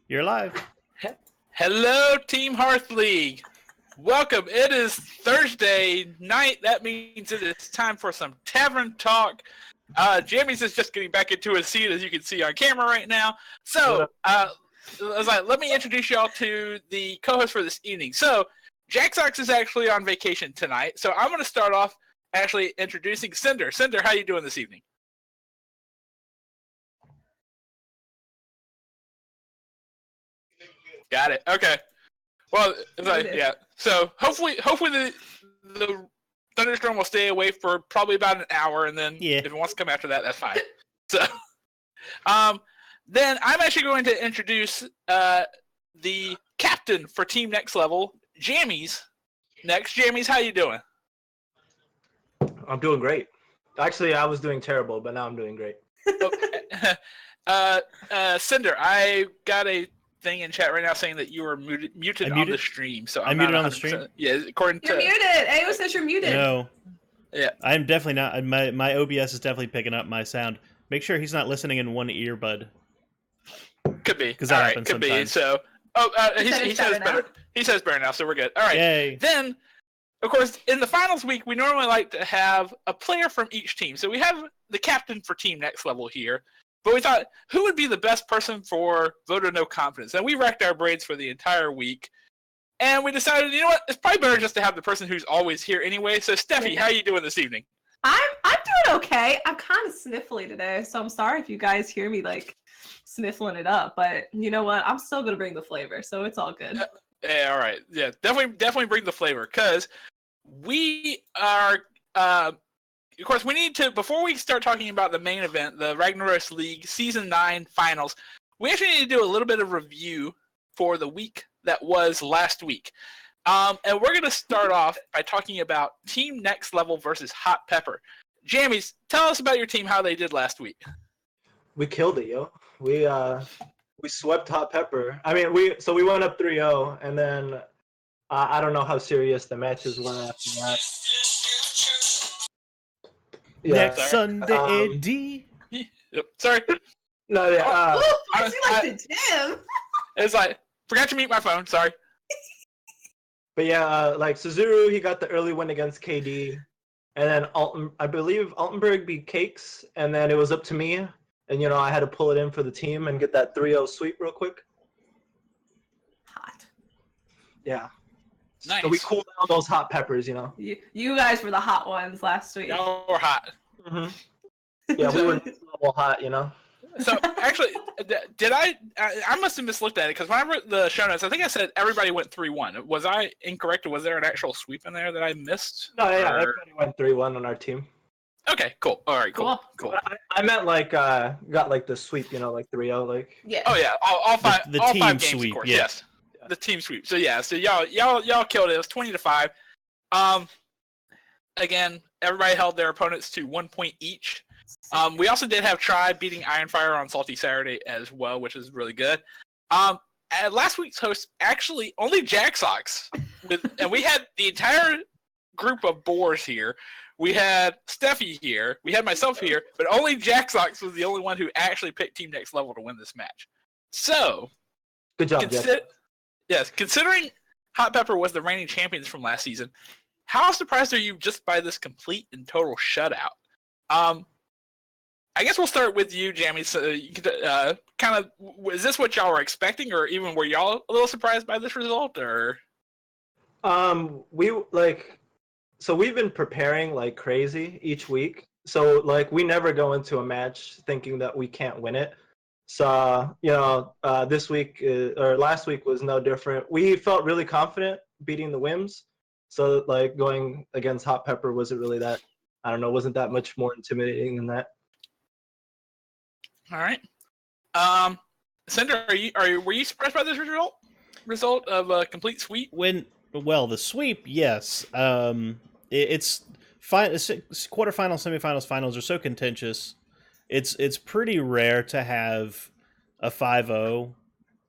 You're live. Hello, Team Hearth League. Welcome. It is Thursday night. That means it is time for some Tavern talk. Jamie's is just getting back into his seat, as you can see on camera right now. So, let me introduce y'all to the co-host for this evening. So, Jack Sox is actually on vacation tonight, so I'm going to start off actually introducing Cinder. Cinder, how you doing this evening? Got it. Okay. Well, yeah. So hopefully the thunderstorm will stay away for probably about an hour, and then if it wants to come after that, that's fine. So, then I'm actually going to introduce the captain for Team Next Level, Jammies. Next, Jammies, how you doing? I'm doing great. Actually, I was doing terrible, but now I'm doing great. Cinder, I got a thing in chat right now saying that you are muted on the stream. So I'm muted on the stream. Yeah, according you're muted. AO says you're muted. No. Yeah. I'm definitely not. My OBS is definitely picking up my sound. Make sure he's not listening in one earbud. Could be. Because that happens could sometimes. Be. So, he says better. He says better now, so we're good. All right. Yay. Then, of course, in the finals week, we normally like to have a player from each team. So we have the captain for Team Next Level here. But we thought, who would be the best person for vote of no confidence? And we racked our brains for the entire week. And we decided, you know what? It's probably better just to have the person who's always here anyway. So, Steffi, how are you doing this evening? I'm doing okay. I'm kind of sniffly today, so I'm sorry if you guys hear me, sniffling it up. But you know what? I'm still going to bring the flavor, so it's all good. Yeah, all right. Yeah, definitely bring the flavor. Because we are... of course, we need to, before we start talking about the main event, the Ragnaros League Season 9 Finals, we actually need to do a little bit of review for the week that was last week. And we're going to start off by talking about Team Next Level versus Hot Pepper. Jammies, tell us about your team, how they did last week. We killed it, yo. We swept Hot Pepper. I mean, we went up 3-0, and then I don't know how serious the matches were after that. Yeah. Next Sunday, AD. Yep, sorry. No, yeah. I see the gym. It's forgot to mute my phone. Sorry. But yeah, Suzuru, he got the early win against KD, and then I believe Altenberg beat Cakes, and then it was up to me, and I had to pull it in for the team and get that 3-0 sweep real quick. Hot. Yeah. Nice. So we cooled down those hot peppers, You guys were the hot ones last week. Y'all were hot. Mm-hmm. Yeah, we were level hot, So actually, did I must have mislooked at it, because when I wrote the show notes, I think I said everybody went 3-1. Was I incorrect, or was there an actual sweep in there that I missed? No, yeah, everybody went 3-1 on our team. Okay, cool. All right, cool. I meant got the sweep, 3-0, Yeah. Oh yeah, all five. The all team 5 games, sweep, of course. yeah. Yes, the team sweep. So yeah, so y'all killed it. It was 20-5. Again, everybody held their opponents to 1 point each. We also did have Tribe beating Ironfire on Salty Saturday as well, which is really good. At last week's host, actually, only Jack Sox, and we had the entire group of boars here. We had Steffi here, we had myself here, but only Jack Sox was the only one who actually picked Team Next Level to win this match. So, good job, Jack. Yes, considering Hot Pepper was the reigning champions from last season, how surprised are you just by this complete and total shutout? I guess we'll start with you, Jamie. So you could is this what y'all were expecting, or even were y'all a little surprised by this result, or? We've been preparing like crazy each week. So we never go into a match thinking that we can't win it. So this week or last week was no different. We felt really confident beating the Wims. So going against Hot Pepper wasn't really wasn't that much more intimidating than that. All right. Cinder, were you surprised by this result of a complete sweep? The sweep, yes. It's quarterfinals, semifinals, finals are so contentious. It's pretty rare to have a 5-0,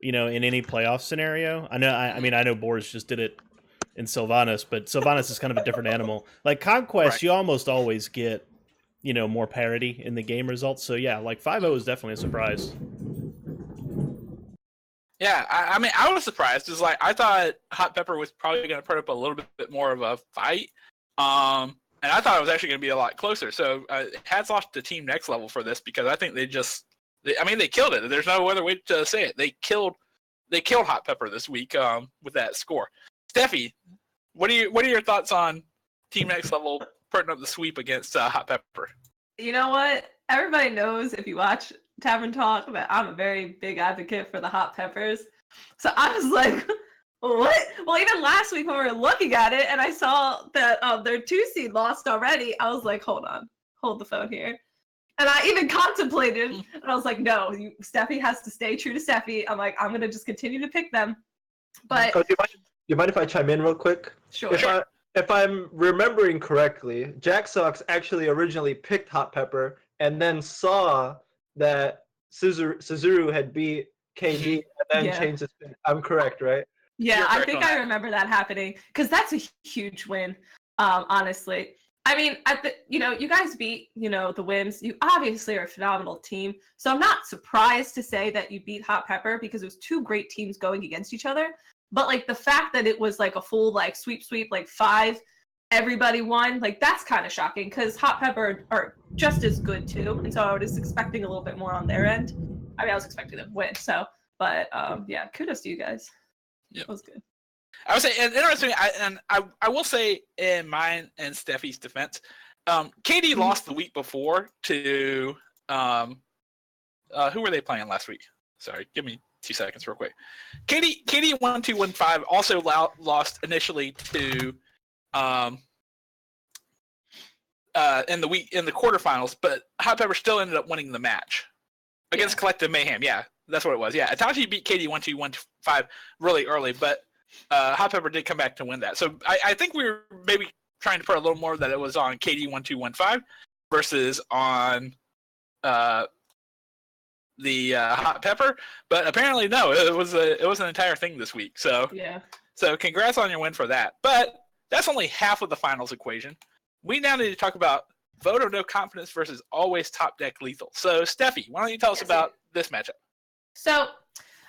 in any playoff scenario. I know Boris just did it in Sylvanas, but Sylvanas is kind of a different animal. Like Conquest, right. You almost always get more parity in the game results. So yeah, 5-0 is definitely a surprise. Yeah, I mean, I was surprised. It's like I thought Hot Pepper was probably going to put up a little bit more of a fight, and I thought it was actually going to be a lot closer. So hats off to Team Next Level for this because I think they killed it. There's no other way to say it. They killed Hot Pepper this week with that score. Steffi, what are your thoughts on Team Next Level putting up the sweep against Hot Pepper? You know what? Everybody knows if you watch Tavern Talk that I'm a very big advocate for the Hot Peppers. So I was like, what? Well, even last week when we were looking at it and I saw that their 2 seed lost already, I was like, hold the phone here. And I even contemplated, and I was like, no, Steffi has to stay true to Steffi. I'm like, I'm going to just continue to pick them. But do you mind if I chime in real quick? Sure. If I'm remembering correctly, Jack Sox actually originally picked Hot Pepper and then saw that Suzuru had beat KD and then changed his pick. I'm correct, right? Yeah, I think I remember that happening because that's a huge win, honestly. I mean, you guys beat, the Wims. You obviously are a phenomenal team. So I'm not surprised to say that you beat Hot Pepper because it was 2 great teams going against each other. But like the fact that it was like a full like sweep, like 5, everybody won, like that's kind of shocking because Hot Pepper are just as good too. And so I was expecting a little bit more on their end. I mean, I was expecting them to win. So, but yeah, kudos to you guys. Yeah, that was good. I would say, and interesting, I will say in mine and Steffi's defense, KD lost the week before to who were they playing last week? Sorry, give me 2 seconds real quick. KD 1-2-1-5 also lost initially to in the quarterfinals, but Hot Pepper still ended up winning the match against Collective Mayhem. Yeah, that's what it was. Yeah, Itachi beat KD 1-2-1-5 really early, but Hot Pepper did come back to win that. So I think we were maybe trying to put a little more that it was on KD 1-2-1-5 versus on the Hot Pepper, but apparently no, it was an entire thing this week. So yeah. So congrats on your win for that. But that's only half of the finals equation. We now need to talk about Vote of No Confidence versus Always Top Deck Lethal. So Steffi, why don't you tell us about this matchup? So,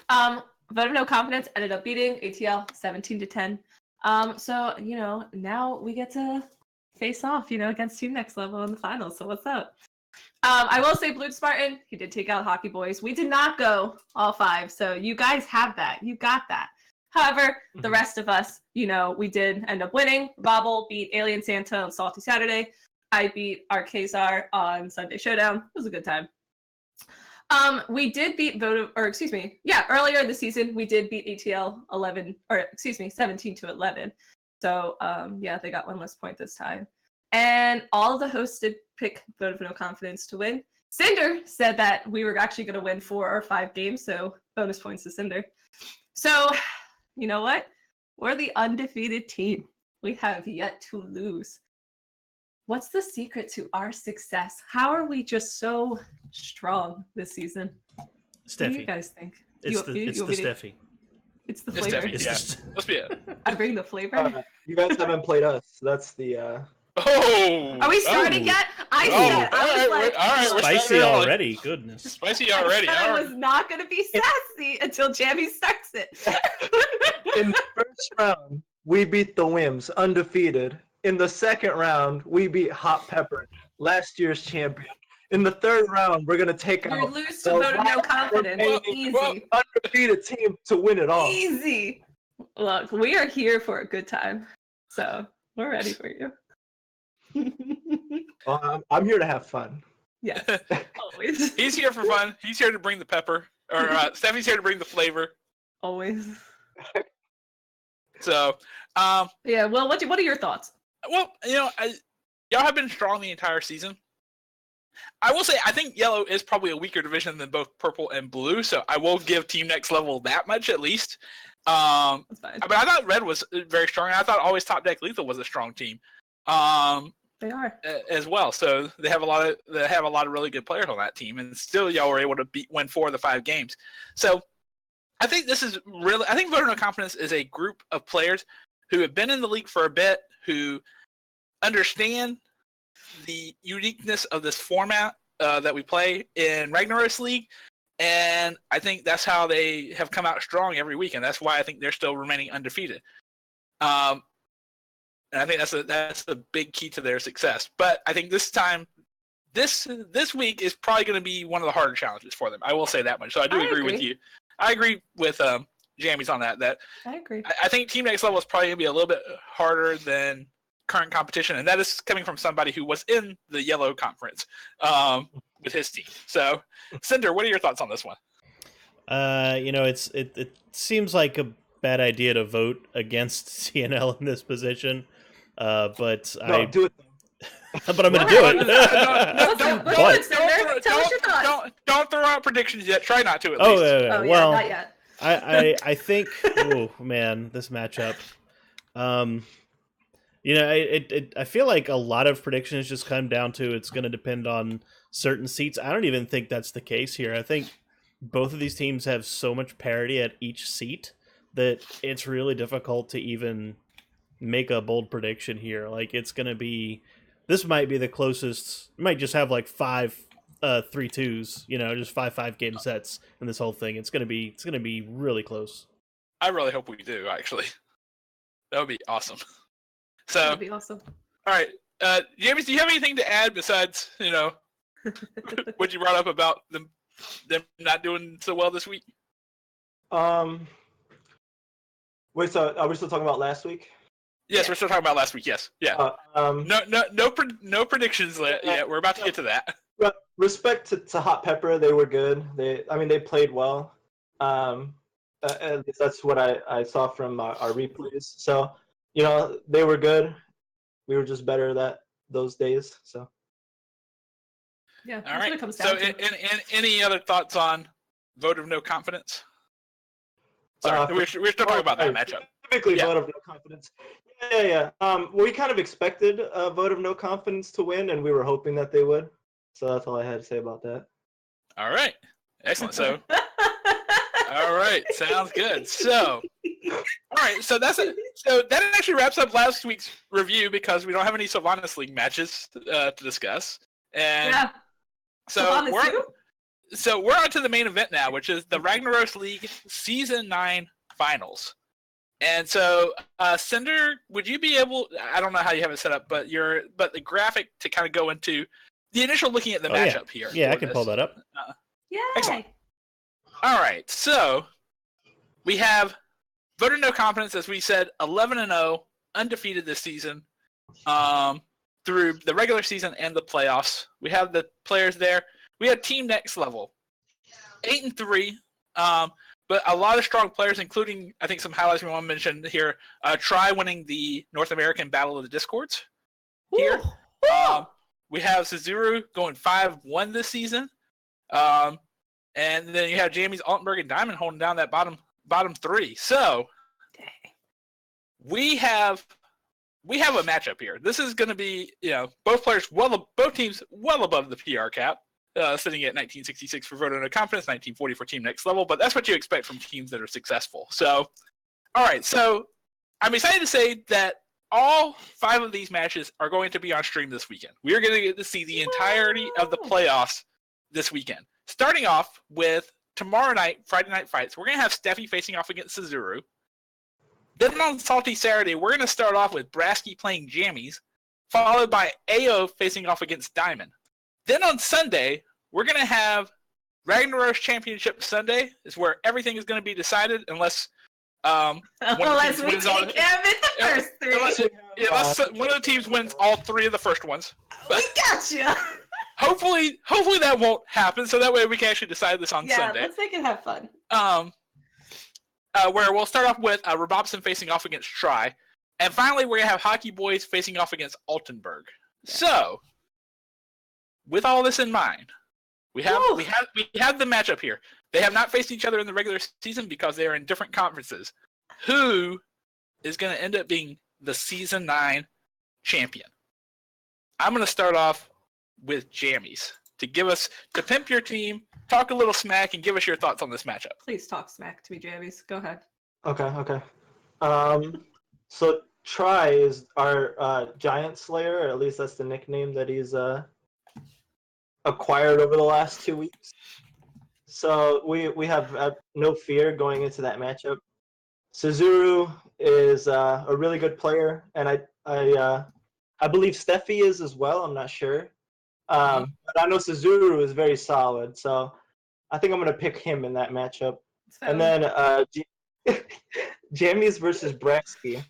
Vote of No Confidence ended up beating ATL 17-10. So now we get to face off, against Team Next Level in the finals. So what's up? I will say Blue Spartan, he did take out Hockey Boys. We did not go all 5, so you guys have that. You got that. However, the rest of us, we did end up winning. Bobble beat Alien Santa on Salty Saturday. I beat Arcazar on Sunday Showdown. It was a good time. We did beat earlier in the season, we did beat ATL 17-11. So, they got 1 less point this time. And all of the hosts did pick Vote of No Confidence to win. Cinder said that we were actually going to win 4 or 5 games, so bonus points to Cinder. So, you know what? We're the undefeated team. We have yet to lose. What's the secret to our success? How are we just so strong this season? Steffi. What do you guys think? It's the Steffi. It's the flavor. Must be it. I bring the flavor. You guys haven't played us. That's the. Oh! Are we starting yet? I All right, spicy already. Goodness. Spicy already. I was not going to be sassy until Jamie starts it. In the first round, we beat the Wims, undefeated. In the second round, we beat Hot Pepper, last year's champion. In the third round, we're going to take out lose to Vote of No Confidence. Easy. Undefeated team to win it all. Easy. Look, we are here for a good time. So, we're ready for you. Well, I'm here to have fun. Yes, always. He's here for fun. He's here to bring the pepper. Or Steffi's here to bring the flavor. Always. So, yeah. Well, what are your thoughts? Well, y'all have been strong the entire season. I will say I think yellow is probably a weaker division than both purple and blue, so I will give Team Next Level that much at least. That's fine. But I thought red was very strong, and I thought Always Top Deck Lethal was a strong team. They are as well. So they have a lot of really good players on that team, and still y'all were able to win 4 of the 5 games. So I think this is really. I think Vote of No Confidence is a group of players who have been in the league for a bit, who understand the uniqueness of this format that we play in Ragnaros League, And I think that's how they have come out strong every week, and that's why I think they're still remaining undefeated. And I think that's a big key to their success. But I think this week is probably going to be one of the harder challenges for them. I will say that much. So I agree with you. I agree with Jamie's on that. I agree. I think Team Next Level is probably going to be a little bit harder than current competition, and that is coming from somebody who was in the Yellow Conference with his team. So, Cinder, what are your thoughts on this one? It seems like a bad idea to vote against CNL in this position, but No, do it. but I'm going to do it. Don't throw out predictions yet. Try not to at least. Oh, well, not yet. I think. Oh man, this matchup. I feel like a lot of predictions just come down to it's going to depend on certain seats. I don't even think that's the case here. I think both of these teams have so much parity at each seat that it's really difficult to even make a bold prediction here. Like this might be the closest. It might just have like 5 3-2s, just 5 game sets in this whole thing. It's gonna be really close. I really hope we do. Actually, that would be awesome. So That would be awesome. All right, James, do you have anything to add besides what you brought up about them not doing so well this week? Wait, so are we still talking about last week? Yes, we're still talking about last week. Yes, yeah. No predictions yet. We're about to get to that. Respect to Hot Pepper, they were good. They played well. At least that's what I saw from our replays. So, they were good. We were just better those days. So. Yeah. All right. What it comes down to. Any other thoughts on vote of no confidence? Sorry, we're still talking about that matchup. Typically, vote of no confidence. Yeah. We kind of expected a vote of no confidence to win, and we were hoping that they would. So that's all I had to say about that. All right. Excellent. So, all right. Sounds good. So, all right. So so that actually wraps up last week's review because we don't have any Sylvanas League matches to discuss. And Yeah. so we're on to the main event now, which is the Ragnaros League Season 9 Finals. And so, Cinder, would you be able? I don't know how you have it set up, but the graphic to kind of go into the initial looking at the matchup here. Yeah, I can pull that up. Yay! Excellent. All right, so we have voted no confidence, as we said, 11-0, undefeated this season, through the regular season and the playoffs. We have the players there. We have Team Next Level, 8-3. But a lot of strong players, including, I think, some highlights we want to mention here. Try winning the North American Battle of the Discords here. We have Suzuru going 5-1 this season. And then you have Jamie's Altenberg and Diamond holding down that bottom 3. So we have a matchup here. This is going to be, both teams well above the PR cap. Sitting at 1966 for vote of no confidence, 1940 for Team Next Level, but that's what you expect from teams that are successful. So, all right, so I'm excited to say that all 5 of these matches are going to be on stream this weekend. We are going to get to see the entirety of the playoffs this weekend. Starting off with tomorrow night, Friday Night Fights, we're going to have Steffi facing off against Suzuru. Then on Salty Saturday, we're going to start off with Brasky playing Jammies, followed by AO facing off against Diamond. Then on Sunday, we're going to have Ragnaros Championship Sunday, is where everything is going to be decided unless one of the teams wins all 3 of the first ones. But, we gotcha! Hopefully that won't happen, so that way we can actually decide this on Sunday. Yeah, let's make it have fun. Where we'll start off with Robopson facing off against Try. And finally, we're going to have Hockey Boys facing off against Altenberg. Yeah. So, with all this in mind, we have the matchup here. They have not faced each other in the regular season because they are in different conferences. Who is going to end up being the Season 9 champion? I'm going to start off with Jammies to pimp your team, talk a little smack, and give us your thoughts on this matchup. Please talk smack to me, Jammies. Go ahead. Okay. So Try is our Giant Slayer, or at least that's the nickname that he's acquired over the last 2 weeks. So we have no fear going into that matchup. Suzuru is a really good player, and I believe Steffi is as well. I'm not sure, but I know Suzuru is very solid. So I think I'm gonna pick him in that matchup. And then Jammies versus Braxky.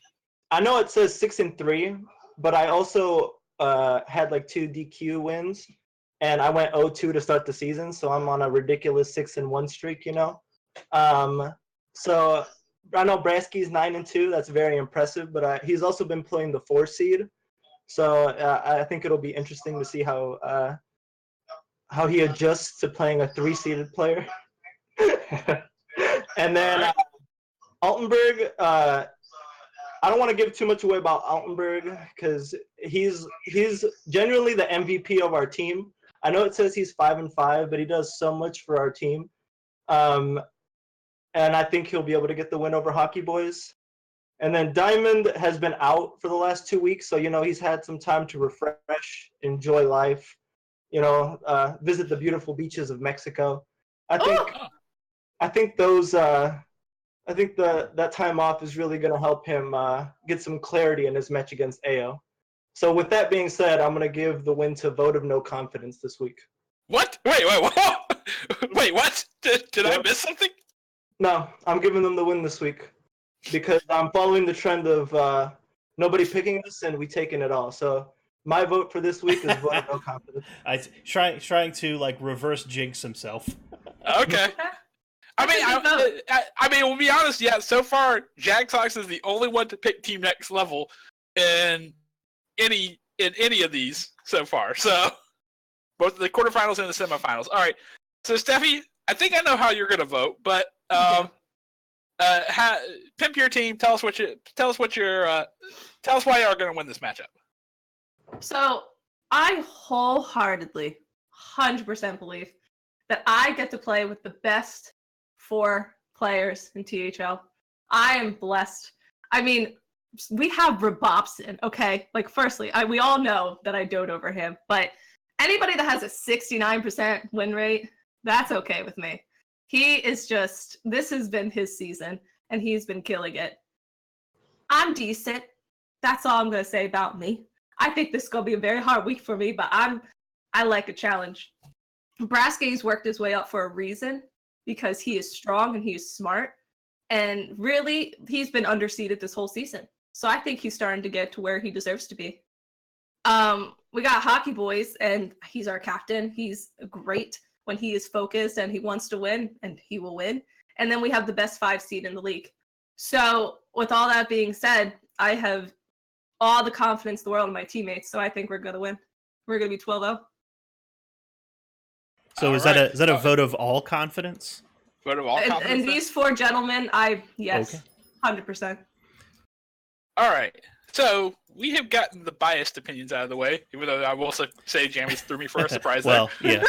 I know it says 6-3, but I also had like 2 DQ wins, and I went 0-2 to start the season, so I'm on a ridiculous 6-1 streak, you know. So I know Bransky's 9-2. That's very impressive, but he's also been playing the 4 seed, so I think it'll be interesting to see how he adjusts to playing a 3-seeded player. And then Altenberg. I don't want to give too much away about Altenberg because he's genuinely the MVP of our team. I know it says he's 5-5, but he does so much for our team. And I think he'll be able to get the win over Hockey Boys. And then Diamond has been out for the last 2 weeks, so you know he's had some time to refresh, enjoy life, you know, visit the beautiful beaches of Mexico. I think that time off is really going to help him get some clarity in his match against AO. So with that being said, I'm going to give the win to Vote of No Confidence this week. What? Wait, wait, what? Did I miss something? No, I'm giving them the win this week because I'm following the trend of nobody picking us and we taking it all. So my vote for this week is Vote of No Confidence. Trying to like reverse jinx himself. Okay. I mean, we'll be honest. Yeah, so far, Jagsox is the only one to pick Team Next Level in any of these so far. So, both the quarterfinals and the semifinals. All right. So, Steffi, I think I know how you're going to vote, but pimp your team. Tell us why you are going to win this matchup. So, I wholeheartedly, 100% believe that I get to play with the best 4 players in THL. I am blessed. I mean, we have Rabobson, okay? Like, firstly, we all know that I dote over him, but anybody that has a 69% win rate, that's okay with me. He is just, this has been his season, and he's been killing it. I'm decent. That's all I'm going to say about me. I think this is going to be a very hard week for me, but I like a challenge. Brasky's worked his way up for a reason, because he is strong and he is smart. And really, he's been underseeded this whole season. So I think he's starting to get to where he deserves to be. We got Hockey Boys, and he's our captain. He's great when he is focused and he wants to win, and he will win. And then we have the best 5 seed in the league. So with all that being said, I have all the confidence in the world in my teammates. So I think we're going to win. We're going to be 12-0. So is that a vote of all confidence? Vote of all confidence? And these 4 gentlemen, yes, okay. 100%. All right. So we have gotten the biased opinions out of the way, even though I will say Jammies threw me for a surprise. Well, yeah.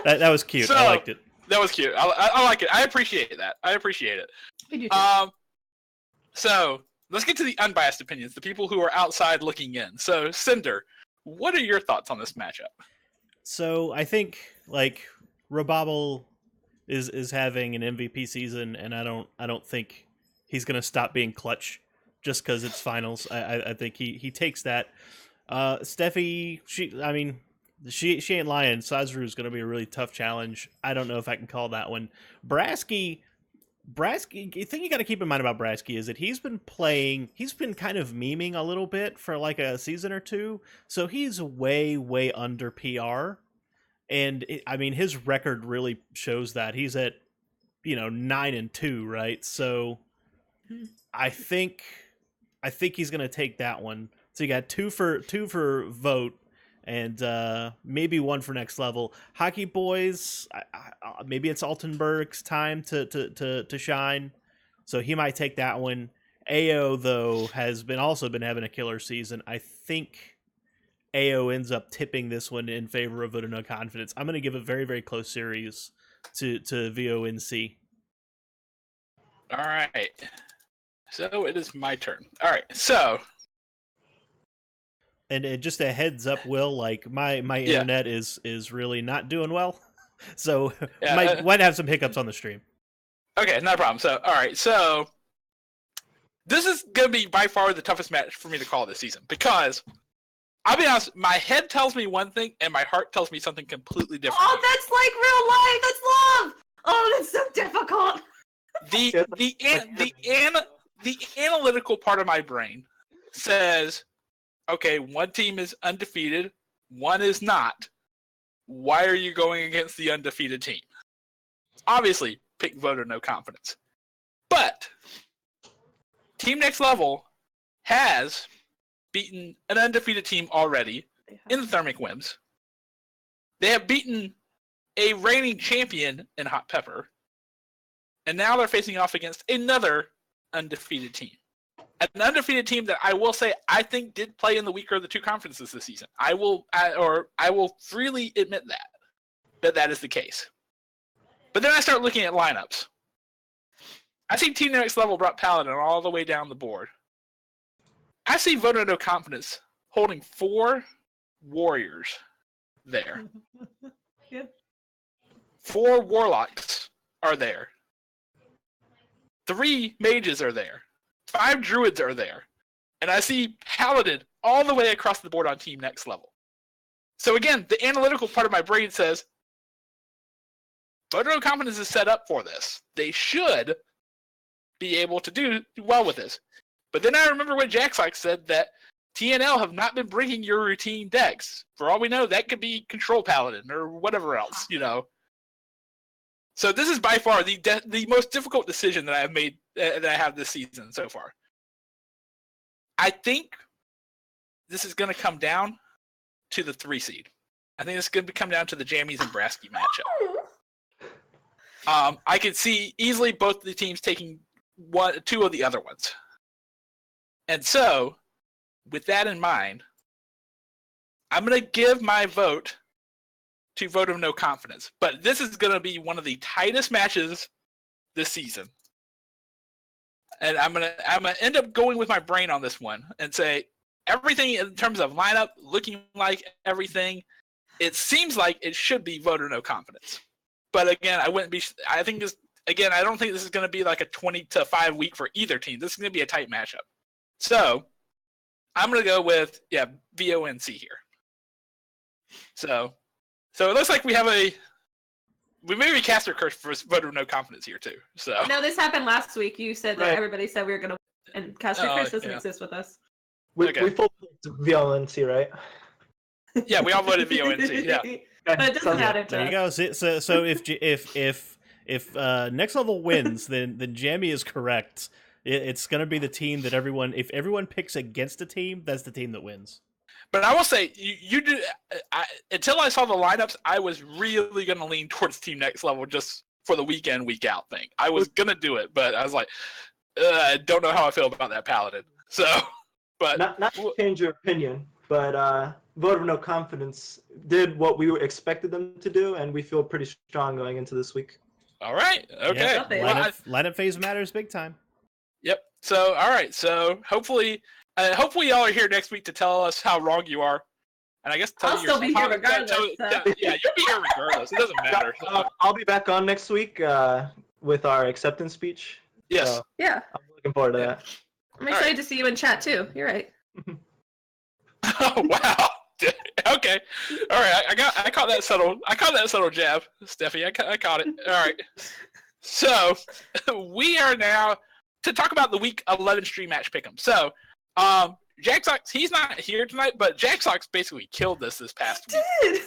That was cute. I liked it. That was cute. I like it. I appreciate that. I appreciate it. We do too. So let's get to the unbiased opinions, the people who are outside looking in. So Cinder, what are your thoughts on this matchup? So I think like Robobble is having an MVP season, and I don't think he's gonna stop being clutch just because it's finals. I think he takes that. Steffi, she ain't lying. Sazuru is gonna be a really tough challenge. I don't know if I can call that one. Brasky, the thing you got to keep in mind about Brasky is that he's been kind of memeing a little bit for like a season or two, so he's way under PR, and his record really shows that. He's at 9-2, right? So I think he's gonna take that one. So you got two for vote, and maybe 1 for next level. Hockey Boys, maybe it's Altenberg's time to shine, so he might take that one. AO though has also been having a killer season. I think AO ends up tipping this one in favor of Vote of No Confidence. I'm going to give a very, very close series to VONC. All right. So it is my turn. All right. So. And just a heads up, Will, like my internet is really not doing well. So Yeah, might have some hiccups on the stream. Okay, no problem. So, all right, so this is gonna be by far the toughest match for me to call this season because I'll be honest, my head tells me one thing and my heart tells me something completely different. Oh, that's like real life. That's love. Oh, that's so difficult. The analytical part of my brain says, okay, one team is undefeated, one is not. Why are you going against the undefeated team? Obviously, pick vote of no confidence. But Team Next Level has beaten an undefeated team already in the Thermic Whims. They have beaten a reigning champion in Hot Pepper. And now they're facing off against another undefeated team. An undefeated team that I will say I think did play in the weaker of the two conferences this season. I will freely admit that is the case. But then I start looking at lineups. I see Team Next Level brought Paladin all the way down the board. I see Vote of No Confidence holding 4 warriors there. Yeah. 4 warlocks are there. 3 mages are there. 5 druids are there. And I see Paladin all the way across the board on Team Next Level. So again, the analytical part of my brain says, Vote of No Confidence is set up for this. They should be able to do well with this. But then I remember what Jacksox said, that TNL have not been bringing your routine decks. For all we know, that could be Control Paladin or whatever else, you know. So this is by far the most difficult decision that I have made, that I have this season so far. I think this is going to come down to the 3 seed. I think it's going to come down to the Jammies and Brasky matchup. I could see easily both the teams taking 2 of the other ones. And so, with that in mind, I'm going to give my vote to Vote of No Confidence. But this is going to be one of the tightest matches this season. And I'm gonna end up going with my brain on this one and say everything in terms of lineup, looking like everything, it seems like it should be Vote of No Confidence. But again, I don't think this is going to be like a 20-5 week for either team. This is going to be a tight matchup. So I'm going to go with VONC here. So it looks like we maybe cast our curse for Vote of No Confidence here too. So No, this happened last week. You said that everybody said we were gonna, and Caster Curse doesn't exist with us. We fully VLNC, right? Yeah, we all voted VONC. Yeah, but it doesn't matter. There you go. So if Next Level wins, then Jamie is correct. It's going to be the team that if everyone picks against a team, that's the team that wins. But I will say, until I saw the lineups, I was really going to lean towards Team Next Level just for the week in, week out thing. I was going to do it, but I was like, I don't know how I feel about that Paladin. So, but not to change your opinion, but Vote of No Confidence did what we expected them to do, and we feel pretty strong going into this week. All right. Okay. Yeah, lineup phase matters big time. Yep. So, all right. So, hopefully y'all are here next week to tell us how wrong you are. And I guess I'll still be here regardless. Yeah, you'll be here regardless. It doesn't matter. I'll be back on next week with our acceptance speech. Yes. So Yeah. I'm looking forward to that. I'm excited to see you in chat too. You're right. Oh wow. Okay. All right. I caught that subtle jab, Steffi. I caught it. All right. So we are now to talk about the week 11 stream match pick'em. So Jacksox, he's not here tonight, but Jacksox basically killed this past week.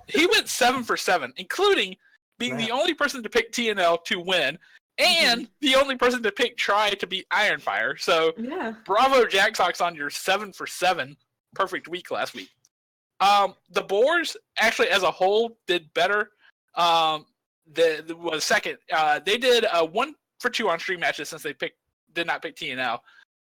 He went 7 for 7, including being the only person to pick TNL to win, and the only person to pick Try to beat Ironfire. So bravo Jacksox on your 7 for 7 perfect week last week. The boars actually as a whole did better. Was second. They did 1 for 2 on stream matches since they did not pick TNL.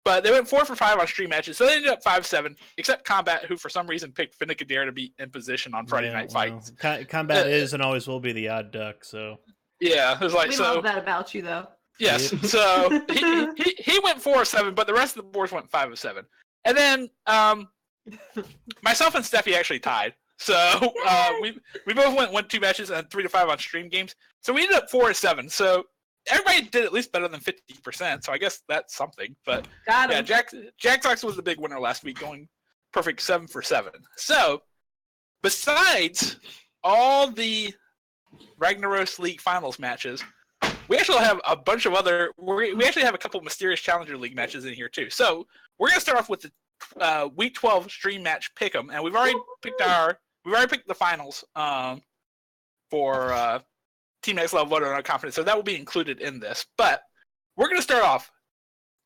But they went 4 for 5 on stream matches, so they ended up 5-7, except Combat, who for some reason picked Finicadare to be in position on Friday Night Fights. Combat is and always will be the odd duck, so... Yeah, it was like... We love that about you, though. Yes, so he went 4-7, but the rest of the boards went 5-7. And then myself and Steffi actually tied. So we both went 2 matches and 3 to 5 on stream games. So we ended up 4 to 7. So everybody did at least better than 50%. So I guess that's something. But Got yeah, him. Jack Sox was the big winner last week, going perfect 7 for 7. So besides all the Ragnaros League Finals matches, we actually have a bunch of other. We actually have a couple of Mysterious Challenger League matches in here too. So we're gonna start off with the Week 12 stream match pick'em, and we've already picked the finals for Team Next Level Voter on Confidence, so that will be included in this. But we're gonna start off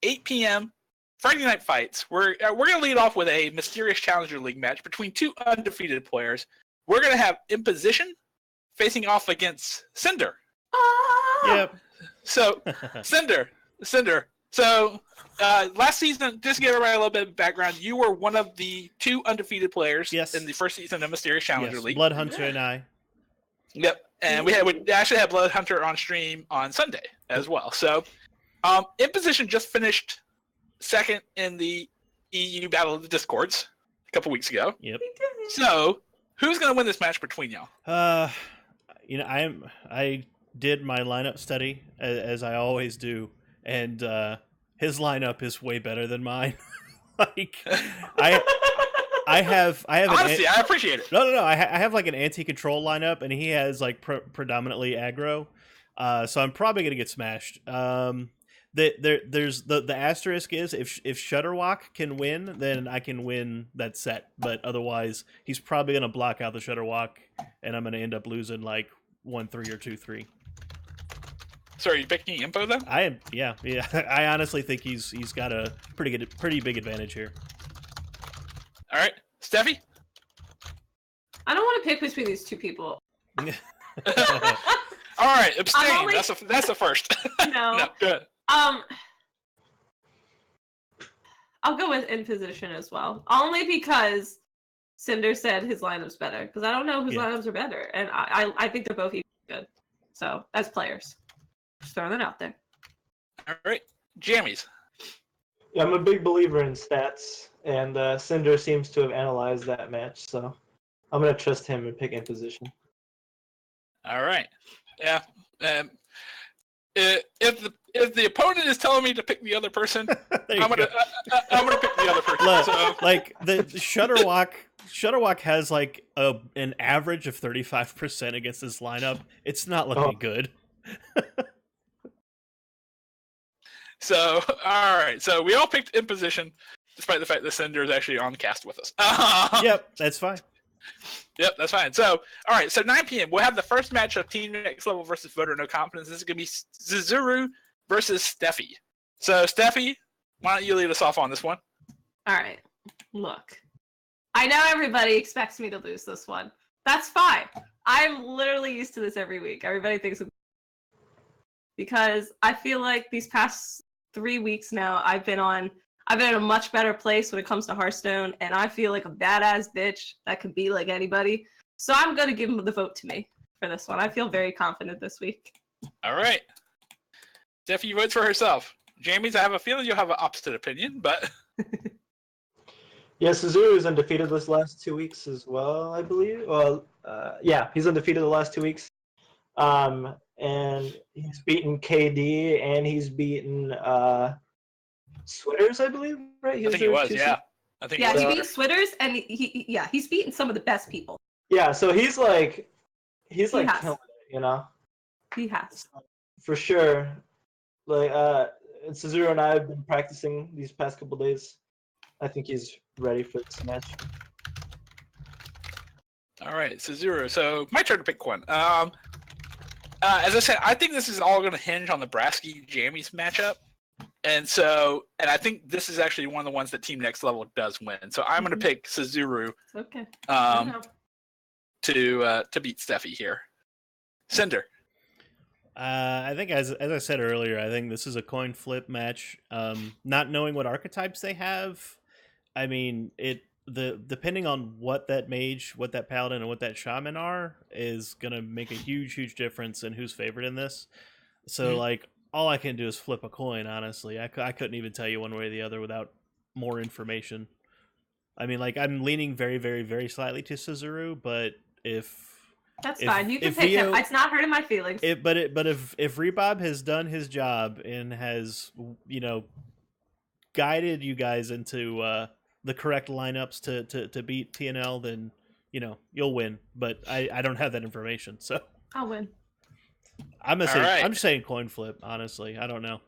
8 p.m. Friday Night Fights. We're gonna lead off with a Mysterious Challenger League match between 2 undefeated players. We're gonna have Imposition facing off against Cinder. Yep. So, Cinder. So, last season, just to give everybody a little bit of background, you were one of the 2 undefeated players in the first season of Mysterious Challenger League. Blood Hunter and I. Yep, and we actually had Blood Hunter on stream on Sunday as well. So, Imposition just finished second in the EU Battle of the Discords a couple weeks ago. Yep. So, who's going to win this match between y'all? I did my lineup study as I always do, and his lineup is way better than mine. Like I have honestly, I appreciate it. No. I have like an anti-control lineup, and he has like predominantly aggro. So I'm probably gonna get smashed. There's the asterisk is if Shutterwalk can win, then I can win that set. But otherwise, he's probably gonna block out the Shutterwalk, and I'm gonna end up losing like 1-3 or 2-3. So are you picking Info though? I am, yeah. I honestly think he's got a pretty big advantage here. All right, Steffi. I don't want to pick between these 2 people. All right, abstain. That's the first. No. No, good. I'll go with Imposition as well, only because Cinder said his lineup's better. Because I don't know whose lineups are better, and I think they're both equally good. So as players. Just throwing that out there. All right, Jammies. Yeah, I'm a big believer in stats, and Cinder seems to have analyzed that match, so I'm gonna trust him and pick Imposition. All right. Yeah. If the opponent is telling me to pick the other person, I'm gonna pick the other person. Look, so. Like the Shutterwalk has like an average of 35% against this lineup. It's not looking good. So, all right. So we all picked Imposition, despite the fact that Cinder is actually on cast with us. Yep, that's fine. Yep, that's fine. So, all right. So 9 p.m. we'll have the first match of Team Next Level versus Voter No Confidence. This is going to be Zizuru versus Steffi. So, Steffi, why don't you lead us off on this one? All right. Look, I know everybody expects me to lose this one. That's fine. I'm literally used to this every week. Everybody thinks because I feel like these past 3 weeks now, I've been in a much better place when it comes to Hearthstone, and I feel like a badass bitch that could be like anybody. So I'm going to give the vote to me for this one. I feel very confident this week. All right. Steffi votes for herself. Jamie's, I have a feeling you'll have an opposite opinion, but... Yeah, Suzuru's undefeated this last 2 weeks as well, I believe. Well, yeah, he's undefeated the last 2 weeks. And he's beaten KD, and he's beaten Switters, I believe, right? I think he was, yeah. I think he beat Switters, and he's beaten some of the best people. Yeah, so he's like killing it, you know. He has for sure. Like Suzuru and I have been practicing these past couple days. I think he's ready for this match. All right, Suzuru. So my turn to pick one. As I said, I think this is all going to hinge on the Brasky-Jammies matchup. And I think this is actually one of the ones that Team Next Level does win. So I'm going to pick Suzuru to beat Steffi here. Cinder. I think as I said earlier, I think this is a coin flip match. Not knowing what archetypes they have, I mean, depending on what that mage, what that paladin, and what that shaman are, is gonna make a huge difference in who's favored in this. So like, all I can do is flip a coin. Honestly, I couldn't even tell you one way or the other without more information. I mean, like I'm leaning very, very, very slightly to Suzuru, but That's if fine. You can if pick him. Vio, It's not hurting my feelings. but if Rebob has done his job and has guided you guys into the correct lineups to beat TNL, then you'll win. But I don't have that information, so I'll win. I'm All right. I'm just saying coin flip. Honestly, I don't know.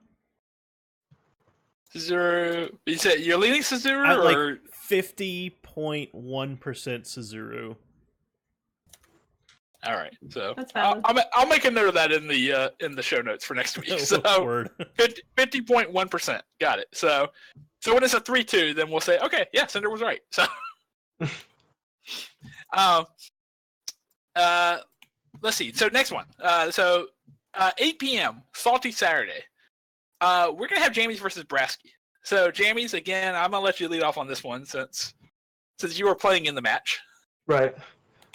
Suzuru. You said you're leaning Suzuru, I like or 50.1% Suzuru. all right. So That's I'll, valid. I'll make a note of that in the show notes for next week. So Word. 50.1%. Got it. So when it's a 3-2, then we'll say, okay, yeah, Cinder was right. So let's see. So next one. 8 p.m. Salty Saturday. We're gonna have Jamie's versus Brasky. So Jamie's, again, I'm gonna let you lead off on this one since you were playing in the match. Right.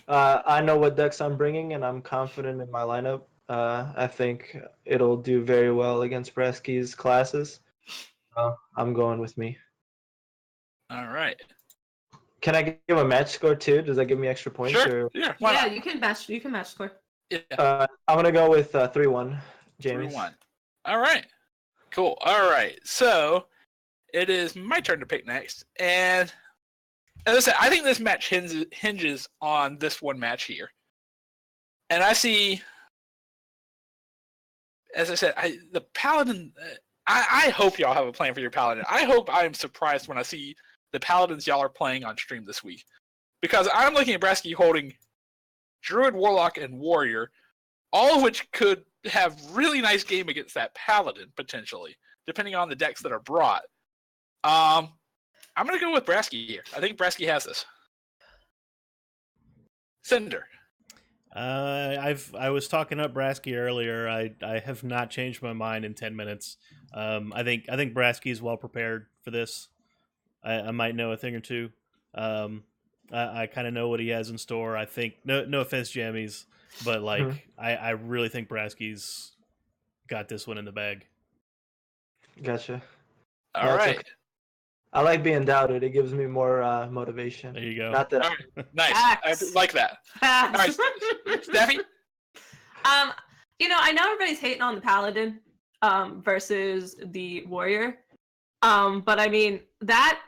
I know what decks I'm bringing, and I'm confident in my lineup. I think it'll do very well against Bresky's classes. I'm going with me. All right. Can I give a match score too? Does that give me extra points? Sure. Or... Yeah. Why Yeah, not? you can match. You can match score. Yeah. I'm gonna go with 3-1. James. 3-1. All right. Cool. All right. So it is my turn to pick next, and as I said, I think this match hinges on this one match here. And I see, as I said, the Paladin. I hope y'all have a plan for your Paladin. I hope I am surprised when I see the Paladins y'all are playing on stream this week, because I'm looking at Brasky holding Druid, Warlock, and Warrior, all of which could have really nice game against that Paladin potentially, depending on the decks that are brought. I'm gonna go with Brasky here. I think Brasky has this. Cinder. I was talking up Brasky earlier. I have not changed my mind in 10 minutes. I think Brasky is well prepared for this. I might know a thing or two. I kind of know what he has in store. I think no offense, Jammies, but like I really think Brasky's got this one in the bag. Gotcha. All right. Okay. I like being doubted. It gives me more motivation. There you go. Not that. All right. Nice. I like that. All right, Steffi. I know everybody's hating on the Paladin versus the Warrior. But I mean, that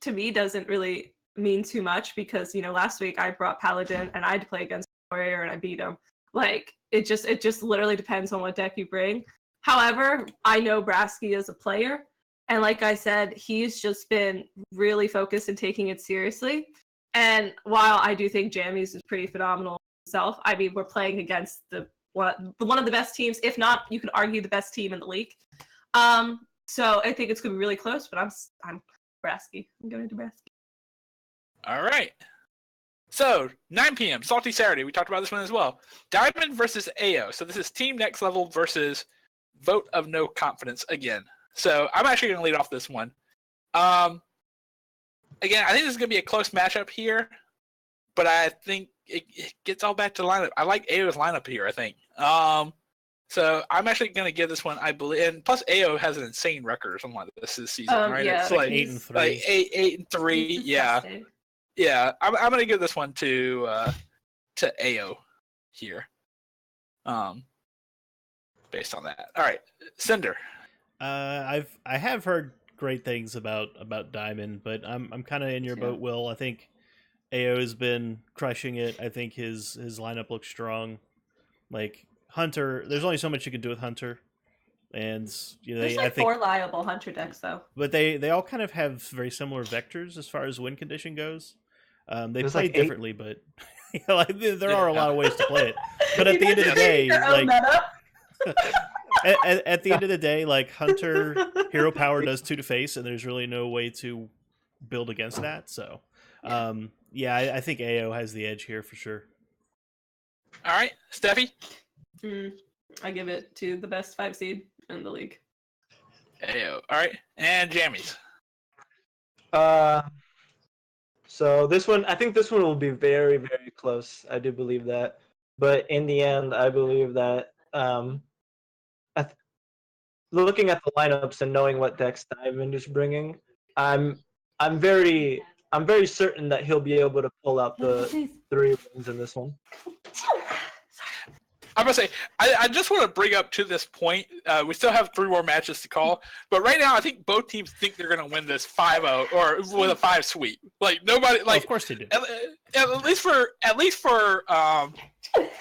to me doesn't really mean too much because, last week I brought Paladin and I had to play against Warrior and I beat him. Like, it just literally depends on what deck you bring. However, I know Brasky as a player. And like I said, he's just been really focused and taking it seriously. And while I do think Jammies is pretty phenomenal himself, I mean, we're playing against one of the best teams, if not, you could argue the best team in the league. So I think it's going to be really close, but I'm Brasky. I'm going to Brasky. All right. So 9 p.m. Salty Saturday. We talked about this one as well. Diamond versus AO. So this is Team Next Level versus Vote of No Confidence again. So I'm actually going to lead off this one. Again, I think this is going to be a close matchup here, but I think it gets all back to lineup. I like AO's lineup here, I think. So I'm actually going to give this one, I believe, and plus AO has an insane record or something like this season, right? Yeah, it's like 8-3. Like 8-3, yeah. Yeah, I'm going to give this one to AO here. Based on that. All right, Cinder. I have heard great things about Diamond, but I'm kind of in your boat, Will. I think AO has been crushing it. I think his lineup looks strong. Like Hunter, there's only so much you can do with Hunter, and there's I think 4 liable Hunter decks though. But they all kind of have very similar vectors as far as win condition goes. They There's play like 8. differently, but there are a lot of ways to play it. But at the end of the day, like at the end of the day, like Hunter hero power does 2 to face, and there's really no way to build against that. So, I think AO has the edge here for sure. All right, Steffi. I give it to the best 5 seed in the league. AO. All right, and Jammies. So this one, I think this one will be very, very close. I do believe that, but in the end, I believe that looking at the lineups and knowing what decks Diamond is bringing, I'm very I'm very certain that he'll be able to pull out the Jeez. 3 wins in this one. I'm gonna say I just want to bring up to this point. We still have 3 more matches to call, but right now I think both teams think they're gonna win this 5-0 or with a 5 sweep. Like nobody, like of course they do. at least for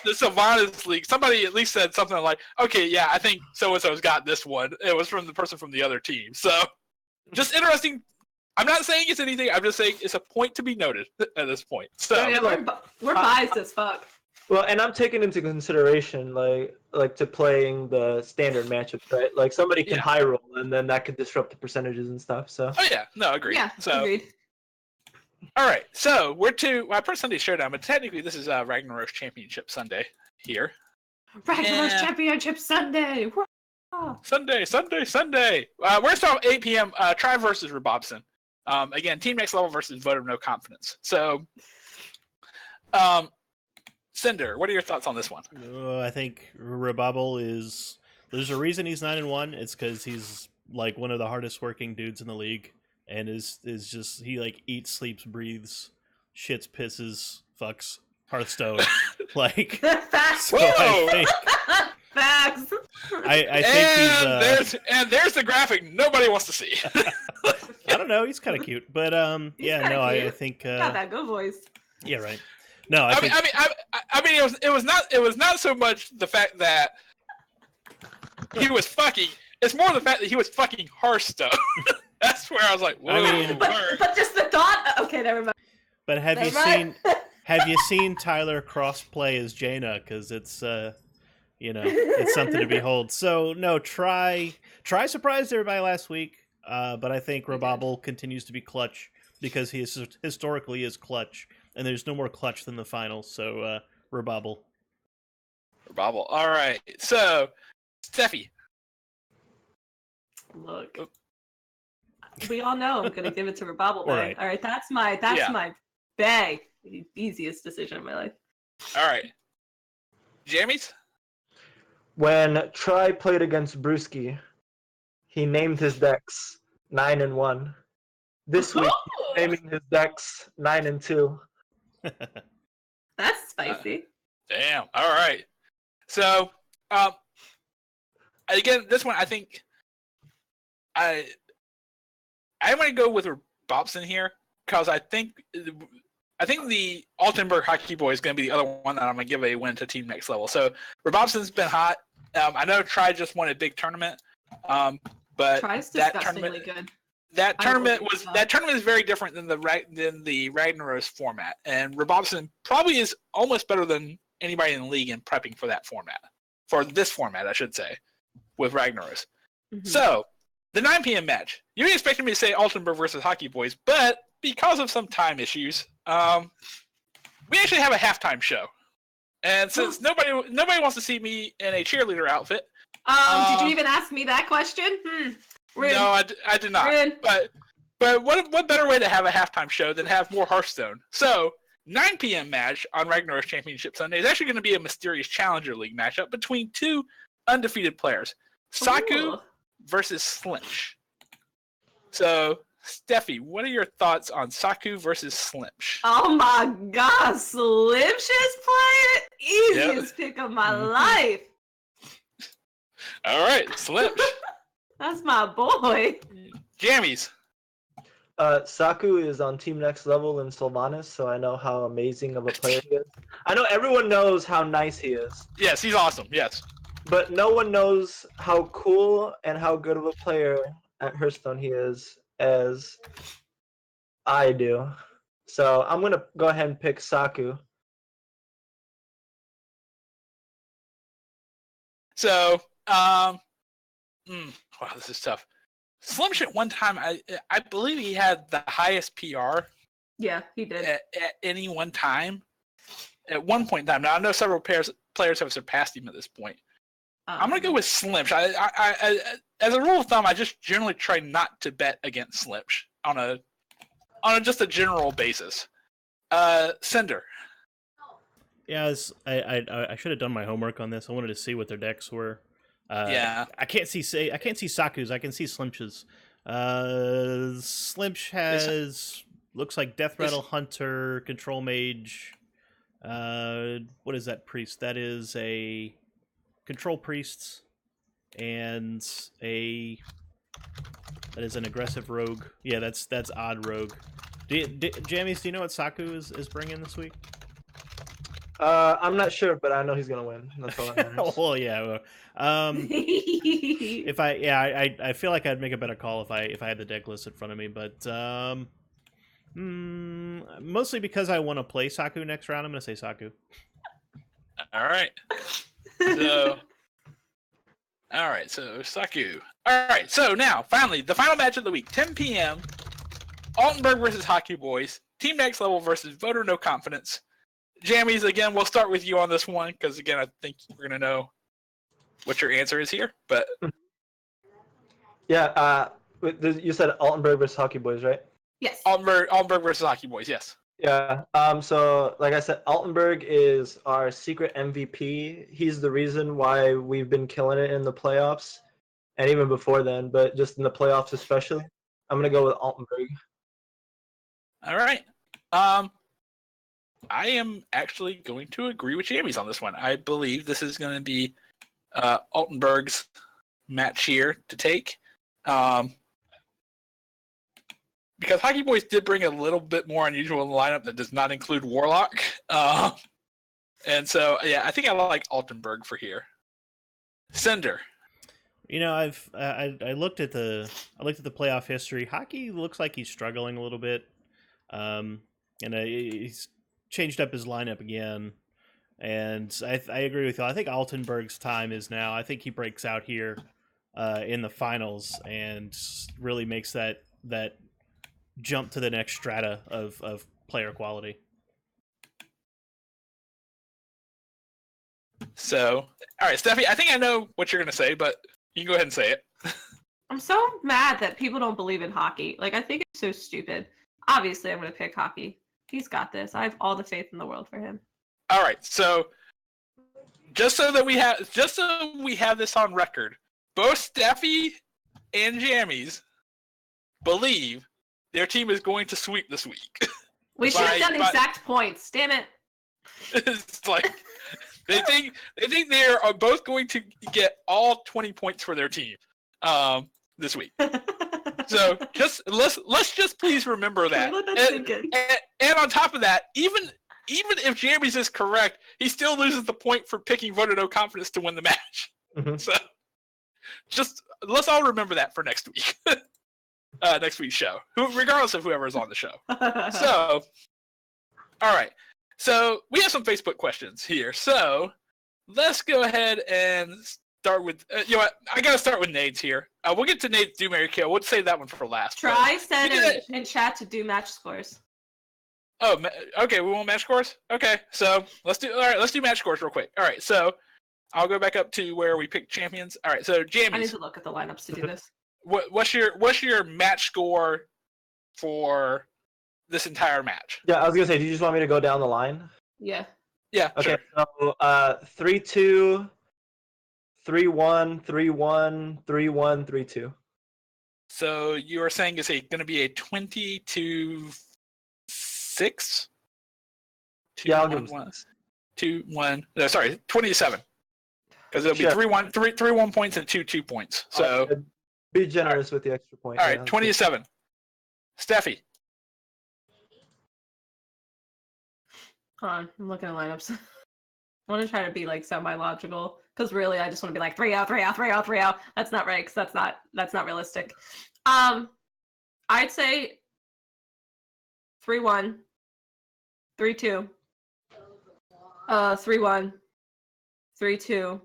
the Sylvanas League, somebody at least said something like, "Okay, yeah, I think so and so's got this one." It was from the person from the other team. So just interesting. I'm not saying it's anything. I'm just saying it's a point to be noted at this point. So Yeah, we're biased as fuck. Well, and I'm taking into consideration like to playing the standard matchups, right? Like somebody can Yeah. high roll, and then that could disrupt the percentages and stuff. So oh yeah, no, agreed. Yeah, So agreed. all right, so we're to my first Sunday showdown, but technically this is Ragnaros Championship Sunday here. Ragnaros Yeah. Championship Sunday. Whoa. Sunday. We're starting at 8 p.m. Tri versus Robobson. Again, Team Next Level versus Vote of No Confidence. So, Cinder, what are your thoughts on this one? I think Rebobble is. There's a reason he's 9-1. It's because he's like one of the hardest working dudes in the league, and is just he like eats, sleeps, breathes, shits, pisses, fucks Hearthstone. Like Facts. so I think Facts. I think he's. There's the graphic nobody wants to see. I don't know. He's kind of cute, but He's yeah, kinda no, I cute. think. Got that good voice. Yeah, right. No, I think. I mean, it was not so much the fact that he was fucking. It's more the fact that he was fucking Hearthstone. That's where I was like, whoa. I mean- But just the thought. Okay, never mind. But have you Never mind. have you seen Tyler crossplay as Jaina? Because it's it's something to behold. So no, try surprised everybody last week. But I think Rebobble continues to be clutch because he is historically is clutch, and there's no more clutch than the finals. So Rebobble. Bobble. All right. So, Steffi. Look. We all know I'm gonna give it to Rebobble. Right. All right, that's Yeah. my bag. The easiest decision of my life. All right. Jammies? when Tri played against Brewski, he named his decks 9-1. This week, he's naming his decks 9-2. That's spicy. Damn. All right. So, again, this one I think I want to go with Bobson here because I think the Altenburg Hockey Boy is going to be the other one that I'm going to give a win to Team Next Level. So Robobson's been hot. I know Tri just won a big tournament, but Tri's that disgustingly tournament good. that I tournament believe was so. that tournament is very different than the Ragnaros format, and Robobson probably is almost better than anybody in the league in prepping for that format, for this format, I should say, with Ragnaros. Mhm. So, the 9 p.m. match. You expected me to say Altenburg versus Hockey Boys, but because of some time issues, we actually have a halftime show. And since nobody wants to see me in a cheerleader outfit, Did you even ask me that question? Rude. no, I did not. Rude. But what better way to have a halftime show than have more Hearthstone? So, 9 p.m. match on Ragnaros Championship Sunday is actually going to be a mysterious Challenger League matchup between two undefeated players, Saku Ooh. versus Slinch. So, Steffi, what are your thoughts on Saku versus Slinch? Oh my god, Slimsh's player? Easiest pick of my life. All right, Slinch. That's my boy. Jammies. Saku is on Team Next Level in Sylvanas, so I know how amazing of a player he is. I know everyone knows how nice he is, Yes, he's awesome. Yes. but no one knows how cool and how good of a player at Hearthstone he is as I do. So I'm gonna go ahead and pick Saku. So, wow, this is tough. Slimsh at one time, I believe he had the highest PR Yeah, he did. at any one time. At one point in time. Now I know several players have surpassed him at this point. I'm gonna go with Slimsh. I as a rule of thumb, I just generally try not to bet against Slimsh on just a general basis. Cinder. Yeah, I should have done my homework on this. I wanted to see what their decks were. Yeah. I can't see Saku's. I can see Slimch's. Slimch has looks like Death Rattle Hunter, Control Mage. What is that priest? That is a Control Priest, and that is an aggressive rogue. Yeah, that's odd rogue. Jammies, do you know what Saku is bringing this week? I'm not sure, but I know he's gonna win. That's all that matters. Well, yeah. If I feel like I'd make a better call if I had the deck list in front of me, but mostly because I want to play Saku next round, I'm gonna say Saku. All right. So, Saku. All right. So now, finally, the final match of the week, 10 p.m. Altenberg versus Hockey Boys. Team Next Level versus Voter No Confidence. Jammies, again, we'll start with you on this one because, again, I think we're gonna know what your answer is here. But yeah, you said Altenberg versus Hockey Boys, right? Yes. Altenberg versus Hockey Boys. Yes. Yeah. So like I said, Altenberg is our secret MVP. He's the reason why we've been killing it in the playoffs, and even before then, but just in the playoffs especially. I'm gonna go with Altenberg. All right. I am actually going to agree with Jammies on this one. I believe this is going to be Altenberg's match here to take. Because Hockey Boys did bring a little bit more unusual in the lineup that does not include Warlock. And so, yeah, I think I like Altenberg for here. Cinder. You know, I looked at the playoff history. Hockey looks like he's struggling a little bit, and he's changed up his lineup again. And I agree with you. I think Altenberg's time is now. I think he breaks out here in the finals and really makes that jump to the next strata of player quality. So, all right, Steffi, I think I know what you're going to say, but you can go ahead and say it. I'm so mad that people don't believe in hockey. Like, I think it's so stupid. Obviously, I'm going to pick hockey. He's got this. I have all the faith in the world for him. All right, so just so we have this on record, both Steffi and Jammies believe their team is going to sweep this week. We should have done exact points. Damn it. It's like they think they are both going to get all 20 points for their team this week. So let's just please remember that. And on top of that, even if Jammies is correct, he still loses the point for picking Voter No Confidence to win the match. Mm-hmm. So just let's all remember that for next week. Next week's show, regardless of whoever is on the show. So, all right. So we have some Facebook questions here. So let's go ahead and start with. You know what? I gotta start with Nade's here. We'll get to Nade's Do Marry Kill. We'll save that one for last. Try send in chat to do match scores. Oh, okay. We want match scores. Okay, so let's do match scores real quick. All right, so I'll go back up to where we picked champions. All right, so Jammies. I need to look at the lineups to do this. What's your match score for this entire match? Yeah, I was gonna say, do you just want me to go down the line? Yeah. Yeah. Okay. Sure. So 3-2, 3-1, 3-1, 3-1, 3-2. So you are saying it's going to be a 20-6? Yeah, I'll give 2-1. No, sorry, 20-7. Because it'll be 3-1 points and 2 points. So be generous with the extra point. All right, 20-7. Steffi. Hold on, I'm looking at lineups. I want to try to be like semi-logical, because really I just want to be like 3-0, 3-0, 3-0, 3-0. That's not right, because that's not realistic. I'd say 3-1, 3-2, 3-1, 3-2,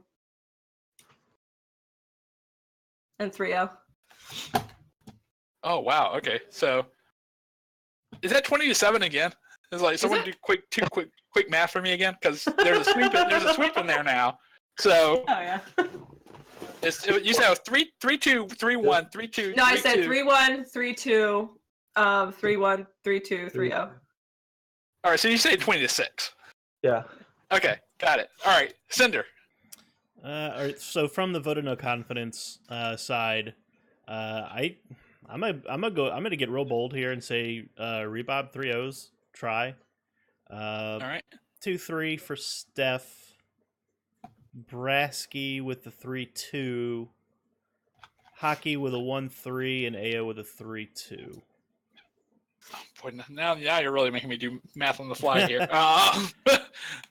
and 3-0. Oh wow. Okay, so is that 20-7 again? Is like someone do quick math for me again, because there's a sweep in there now. So oh yeah. You said it was 3-2, 3-1, 3-2. No, I said 3-1, 3-2, 3-1, 3-2, 3-0. All right, so you say 20-6. Yeah. Okay, got it. All right, Cinder. All right, so from the Voter No Confidence side, I I'm gonna get real bold here and say Rebob 3-0s try. All right. 2-3 for Steph. Brasky with the 3-2. Hockey with a 1-3 and AO with a 3-2. Oh, boy, now you're really making me do math on the fly here. All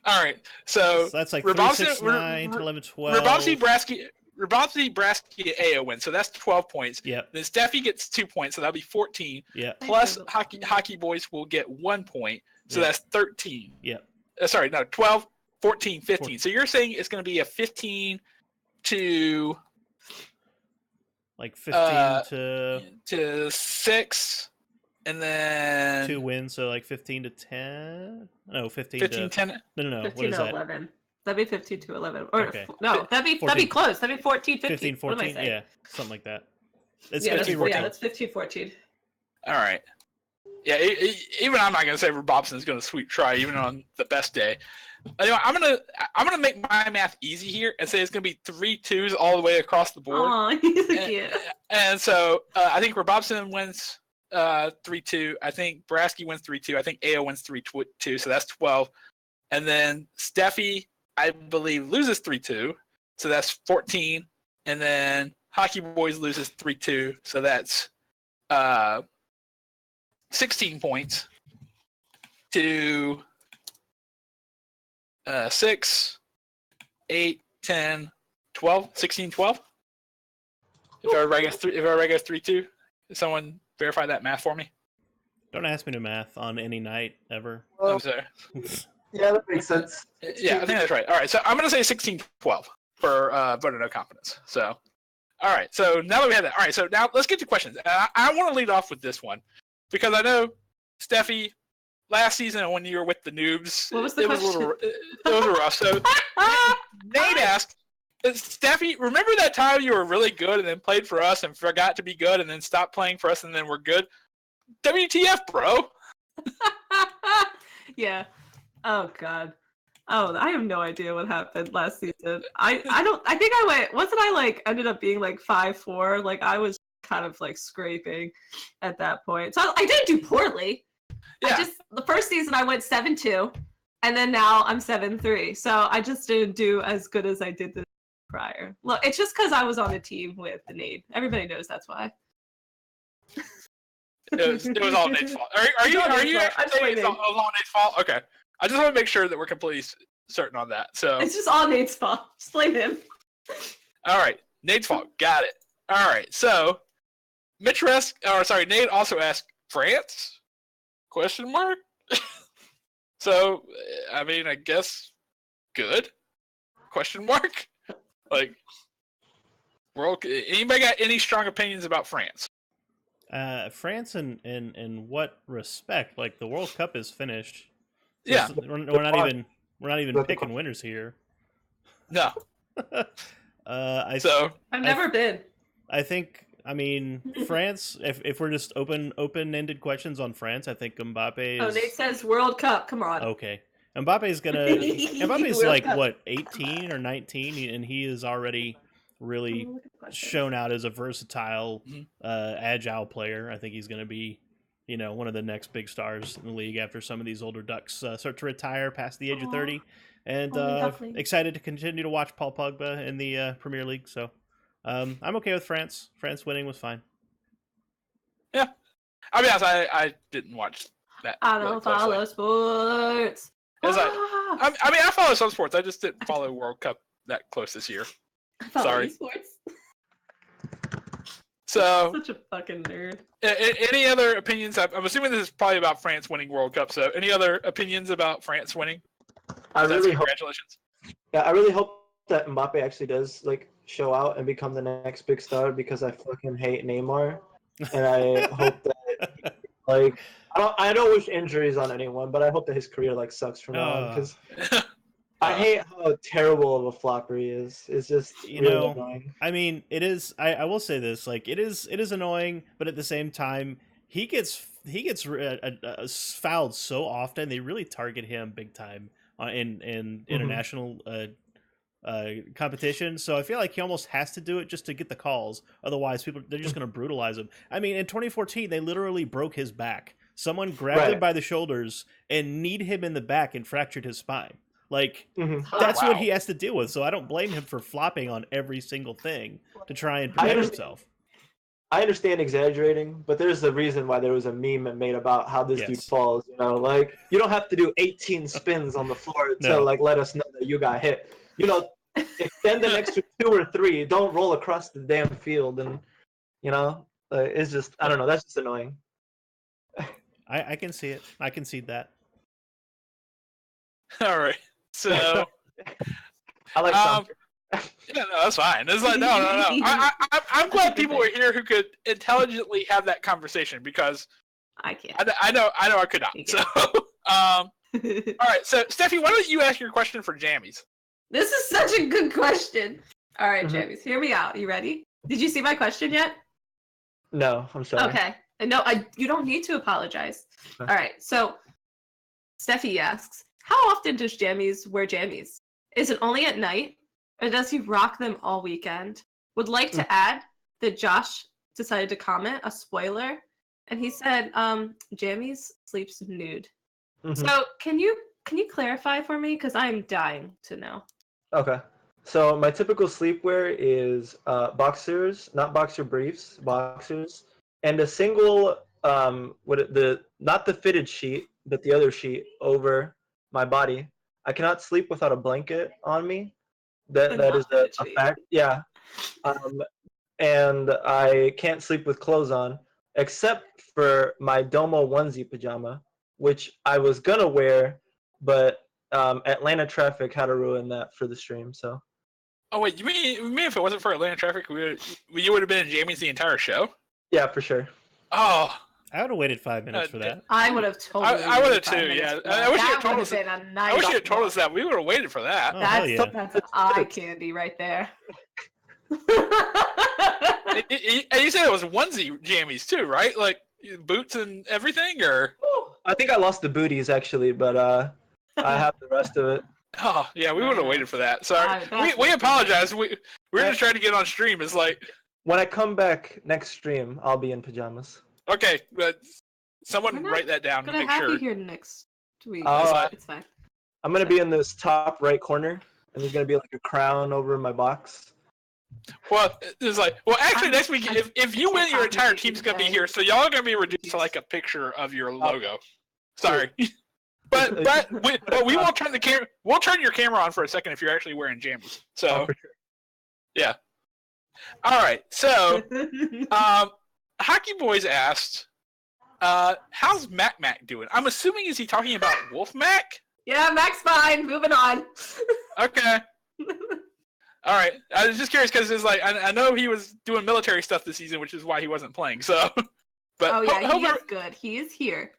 right. So that's like Rabowski- 3, 6, 9, 10, 11, 12. Rabowski, Brasky, AO wins, so that's 12 points. Yep. Then Steffi gets 2 points, so that'll be 14. Yep. Plus Hockey Boys will get 1 point, so Yep. that's 13. Yep. 12, 14, 15. 14. So you're saying it's going to be a 15 to like 15 to 6, and then 2 wins, so like 15 to 10. No, 15 15 to 10. No. 15 What is to that? 11. That'd be 15 to 11. Or Okay. no, that'd be 14. close. That'd be 14, 15. 15, What am I 14. saying? Yeah, something like that. It's Yeah, 15, that's, 14. yeah, that's 15, 14. All right. Yeah, even I'm not going to say Robson's going to sweep try even on the best day. Anyway, I'm gonna make my math easy here and say it's going to be 3 2s all the way across the board. Aw, he's a cute. And so I think Robson wins 3-2. I think Brasky wins 3-2. I think AO wins 3-2. So that's 12. And then Steffi, I believe, loses 3-2. So that's 14. And then Hockey Boys loses 3-2. So that's 16 points to 6, 8, 10, 12, 16, 12. If everybody goes 3-2, someone verify that math for me. Don't ask me to math on any night ever. I'm sorry. Yeah, that makes sense. Yeah, I think that's right. All right, so I'm going to say 16-12 for vote of no confidence. So, all right, so now that we have that, all right, so now let's get to questions. I want to lead off with this one because I know, Steffi, last season when you were with the noobs, What was the it was a little rough. So Nate asked, Steffi, remember that time you were really good and then played for us and forgot to be good and then stopped playing for us and then we're good? WTF, bro? Yeah. Oh god. Oh, I have no idea what happened last season. I think I went, wasn't I like ended up being like 5-4? Like I was kind of like scraping at that point. So I didn't do poorly. Yeah. The first season I went 7-2, and then now I'm 7-3. So I just didn't do as good as I did the prior. Look, it's just because I was on the team with the Nate. Everybody knows that's why. It was all Nate's fault. Are you actually saying it was all Nate's fault? Okay. I just want to make sure that we're completely certain on that. So It's just all Nate's fault. Just blame him. all right, Nate's fault. Got it. All right. So Nate also asked France? Question mark. So I mean, I guess good. Question mark. Like, anybody got any strong opinions about France? France in what respect? Like the World Cup is finished. So Yeah. we're not even picking winners here. No. I've never been. I think. I mean, France. If we're just open-ended questions on France, I think Mbappe is. Oh, Nate says World Cup. Come on. Okay, Mbappe's Mbappe's World like Cup. what 18 or 19, and he is already really shown out as a versatile, agile player. I think he's going to be, one of the next big stars in the league after some of these older Ducks start to retire past the age of 30. And excited to continue to watch Paul Pogba in the Premier League. So I'm okay with France. France winning was fine. Yeah. I mean, I didn't watch that. I don't follow sports. I follow some sports. I just didn't follow World Cup that close this year. Sorry. Sports. So Such a fucking nerd. Any other opinions? I'm assuming this is probably about France winning World Cup. So any other opinions about France winning? Congratulations. I really hope that Mbappe actually does show out and become the next big star because I fucking hate Neymar, and I hope that I don't wish injuries on anyone, but I hope that his career sucks from now on because I hate how terrible of a flopper he is. It's just really annoying. I mean, it is. I will say this: it is annoying, but at the same time, he gets fouled so often. They really target him big time in international competition. So I feel like he almost has to do it just to get the calls. Otherwise, they're just going to brutalize him. I mean, in 2014, they literally broke his back. Someone grabbed him by the shoulders and kneed him in the back and fractured his spine. Like, that's what he has to deal with. So I don't blame him for flopping on every single thing to try and protect himself. I understand exaggerating, but there's a reason why there was a meme made about how this dude falls. You know, like, you don't have to do 18 spins on the floor to like let us know that you got hit. You know, extend an extra 2 or 3. Don't roll across the damn field, and you know, it's just, I don't know. That's just annoying. I can see it. I can see that. All right, so I like soccer. Yeah, no, that's fine. It's like no. I'm glad people were here who could intelligently have that conversation because I can't. I know I could not. So, all right. So, Steffi, why don't you ask your question for Jammies? This is such a good question. All right, Jammies, hear me out. You ready? Did you see my question yet? No, I'm sorry. Okay. No, you don't need to apologize. All right. So, Steffi asks, how often does Jammies wear jammies? Is it only at night? Or does he rock them all weekend? Would like to add that Josh decided to comment a spoiler, and he said, "Jammies sleeps nude." So can you clarify for me? Because I'm dying to know. Okay. So my typical sleepwear is boxers, not boxer briefs, boxers, and a single not the fitted sheet, but the other sheet over my body. I cannot sleep without a blanket on me. That is a fact. Yeah. And I can't sleep with clothes on, except for my Domo onesie pajama, which I was gonna wear, but Atlanta traffic had to ruin that for the stream. So. Oh wait, you mean if it wasn't for Atlanta traffic, you would have been in Jammies the entire show? Yeah, for sure. Oh. I would have waited 5 minutes for that. I would have totally. I would have too. Yeah, I wish you had told us. I wish you had told us that. We would have waited for that. Oh, that's eye candy right there. And you said it was onesie jammies too, right? Like boots and everything, or? I think I lost the booties actually, but I have the rest of it. Oh yeah, we would have waited for that. Sorry, we apologize. We're just trying to get on stream. It's like when I come back next stream, I'll be in pajamas. Okay, but someone write that down to make sure. I'm gonna have you here next week. It's fine. I'm gonna be in this top right corner, and there's gonna be like a crown over my box. Well, it's like, actually, next week, if you win, your entire team's gonna be here, so y'all are gonna be reduced to like a picture of your logo. Sorry, but we won't turn the camera. We'll turn your camera on for a second if you're actually wearing jammies. So, yeah. All right, so Hockey Boys asked, how's Mac doing? I'm assuming, is he talking about Wolf Mac? Yeah, Mac's fine. Moving on. Okay. All right. I was just curious because it's like I know he was doing military stuff this season, which is why he wasn't playing. So, but he is good. He is here.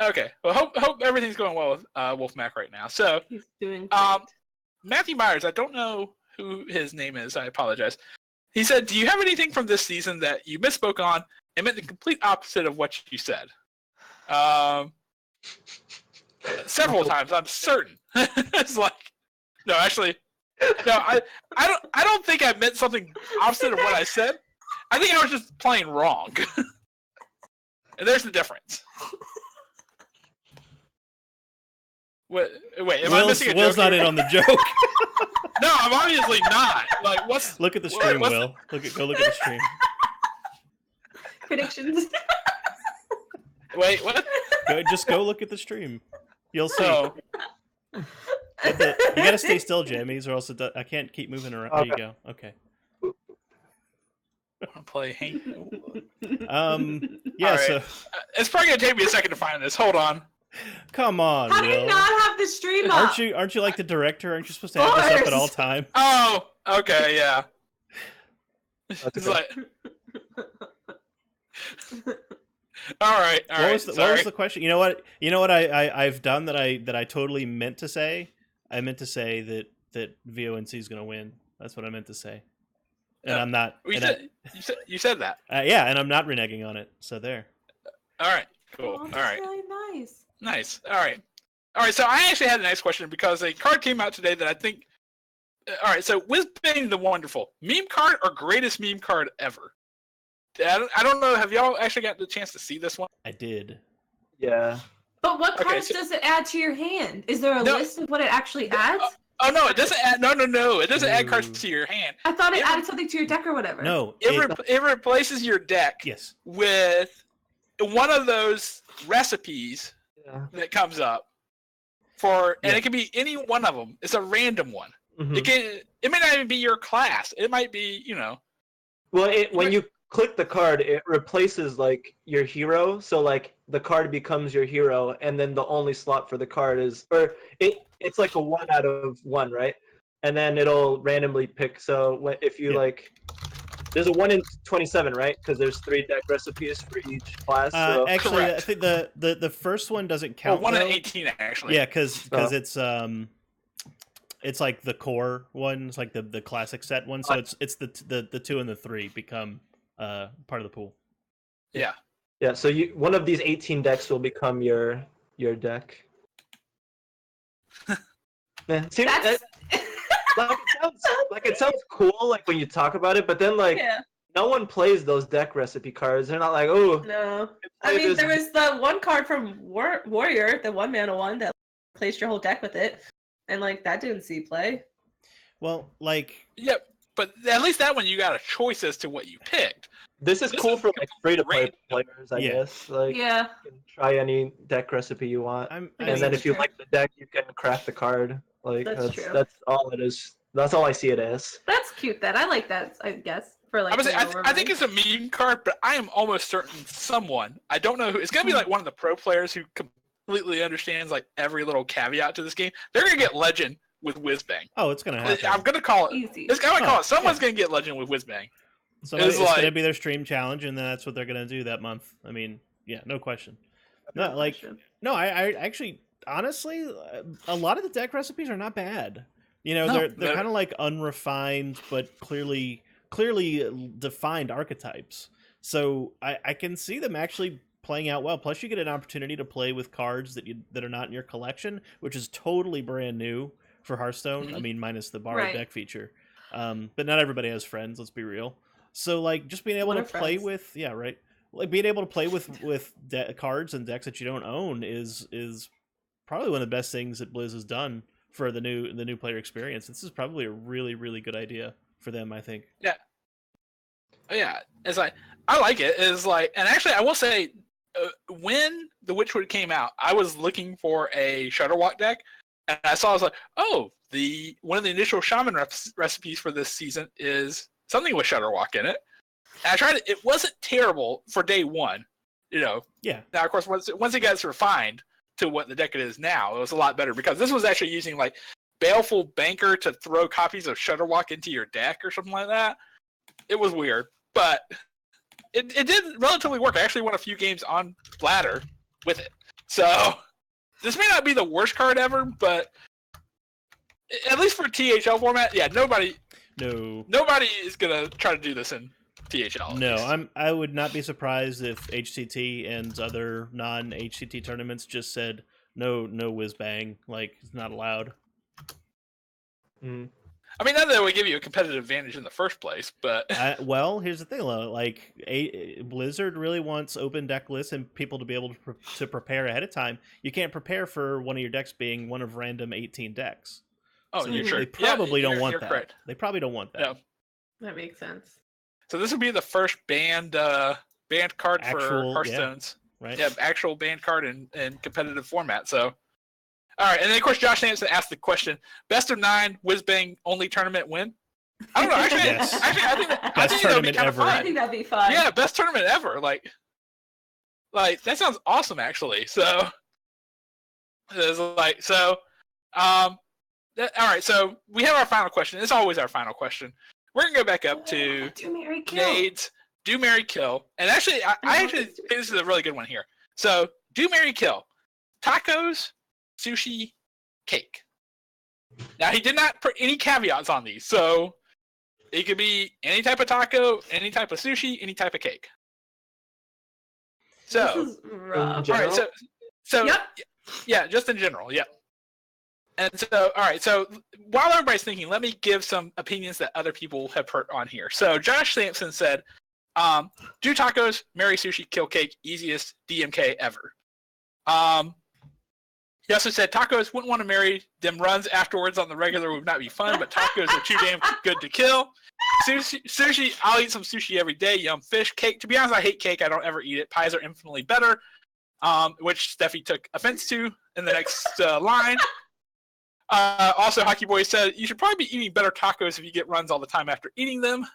Okay. Well, hope everything's going well with Wolf Mac right now. So he's doing great. Matthew Myers. I don't know who his name is. I apologize. He said, "Do you have anything from this season that you misspoke on and meant the complete opposite of what you said?" Several times, I'm certain. It's like, no, actually, no. I don't think I meant something opposite of what I said. I think I was just playing wrong. And there's the difference. Wait, am I missing a joke? Will's not in on the joke. No, I'm obviously not. Like, what's? Look at the stream, Will. Go look at the stream. Predictions. Wait, what? Just go look at the stream. You'll see. You gotta stay still, Jammies, or else I can't keep moving around. Okay. There you go. Okay. I'll play Hank. Yeah. Right. So it's probably gonna take me a second to find this. Hold on. Come on, How Will. do you not have the stream up? Aren't you like the director? Aren't you supposed to have this up at all time? Oh, okay, yeah. It's like. All right. What was the question? You know what I've done that I totally meant to say. I meant to say that VONC is going to win. That's what I meant to say. And I'm not. You said that. Yeah, and I'm not reneging on it. So there. All right. Cool. Oh, all right. Really nice. Nice. All right. So I actually had a nice question because a card came out today that I think all right. So Whizbang the Wonderful meme card or greatest meme card ever. I don't know. Have y'all actually got the chance to see this one? I did. Yeah. But what Okay, cards so- does it add to your hand? Is there a No. list of what it actually adds? Oh no, it doesn't add. No. It doesn't add cards Ooh. to your hand. I thought it it- added something to your deck or whatever. No. It replaces your deck Yes. with one of those recipes Yeah. that comes up for, and Yeah. it can be any one of them. It's a random one. Mhm. It may not even be your class. It might be, Well, when you click the card, it replaces like your hero. So like the card becomes your hero, and then the only slot for the card is, or it's like a 1 out of 1, right? And then it'll randomly pick. So if you Yeah. like, there's a 1 in 27, right? Because there's 3 deck recipes for each class. So Actually, I Correct. think the first one doesn't or count. 1 in though. 18 actually. Yeah, because Oh. it's like the core one. It's like the classic set one. So it's the 2 and the 3 become part of the pool. Yeah. yeah, so one of these 18 decks will become your deck. Man, see, That's it sounds cool like when you talk about it, but then like yeah. no one plays those deck recipe cards. They're not like, oh, No. play I mean, this- there was the one card from Warrior, the 1-mana one that replaced your whole deck with it, and like that didn't see play. Well, like Yep. But at least that one you got a choice as to what you picked. this is this cool is for like free to play random. players, I Yeah. guess. Like Yeah. you can try any deck recipe you want, I and mean, then if you True. like the deck, you can craft the card. Like That's true. that's all it is. That's all I see it as. That's cute then. I like that, I guess. For like I think it's a meme card, but I am almost certain someone, I don't know who, it's going to be like one of the pro players who completely understands like every little caveat to this game. They're going to get Legend with Whizbang. oh, it's gonna happen. I'm going to call it. easy. I'm going to call Oh, it. Someone's yeah. going to get Legend with Whizbang. Somebody, it's it's gonna like- be their stream challenge, and then that's what they're gonna do that month. I mean, yeah, no question. No, like no, I actually, honestly, a lot of the deck recipes are not bad. You know, No, they're they're- kind of like unrefined but clearly defined archetypes. So I can see them actually playing out well. Plus, you get an opportunity to play with cards that are not in your collection, which is totally brand new for Hearthstone. I Mhm. mein, minus the borrowed Right. deck feature. But not everybody has friends. Let's be real. So like, just being able What to are play friends? with, yeah, right. Like being able to play with cards and decks that you don't own is probably one of the best things that Blizz has done for the new player experience. This is probably a really, really good idea for them, I think. Yeah, it's like I like it. It's like, and actually, I will say, when the Witchwood came out, I was looking for a Shutterwalk deck, and I was like, oh, one of the initial Shaman recipes for this season is something with Shutterwalk in it. And I tried it. It wasn't terrible for day one, Yeah. Now, of course, once it gets refined to what the deck it is now, it was a lot better because this was actually using like Baleful Banker to throw copies of Shutterwalk into your deck or something like that. It was weird, but it did relatively work. I actually won a few games on Bladder with it. So this may not be the worst card ever, but at least for THL format, yeah, nobody is gonna try to do this in THL. No, I would not be surprised if HCT and other non-HCT tournaments just said no whiz bang, like it's not allowed. Mm. I mean, not that it would give you a competitive advantage in the first place, but Well, here's the thing, though. Like, Blizzard really wants open deck lists and people to be able to prepare ahead of time. You can't prepare for one of your decks being one of random 18 decks. oh, So you're sure. They probably don't want you're that. Correct. They probably don't want that. Yeah. That makes sense. So this would be the first banned card Actual, for yeah. Hearthstones. Right? Yeah, actual banned card in competitive format. So, all right, and then of course Josh Sampson asked the question: best of 9 Whizbang only tournament win? I don't know. Actually, Yes. I think Best that would be tournament kind of ever. I fun. think that'd be fun. Yeah, best tournament ever. Like that sounds awesome, actually. So, it's like so. All right, so we have our final question. It's always our final question. We're gonna go back up to Do Mary Kill. Nade's Do Marry Kill, and actually, I actually think this is a really good one here. So, Do Marry Kill, tacos, sushi, cake. Now he did not put any caveats on these, so it could be any type of taco, any type of sushi, any type of cake. So, This is rough. In all right, general? so Yep. yeah, just in general, yeah. And so, all right. So while everybody's thinking, let me give some opinions that other people have heard on here. So Josh Sampson said, "Do tacos, marry sushi, kill cake, easiest DMK ever." He also said tacos wouldn't want to marry them. Runs afterwards on the regular would not be fun, but tacos are too damn good to kill. Sushi, I'll eat some sushi every day. Yum. Fish, cake. To be honest, I hate cake. I don't ever eat it. Pies are infinitely better, which Steffi took offense to in the next line. Also, Hockey Boy said you should probably be eating better tacos if you get runs all the time after eating them.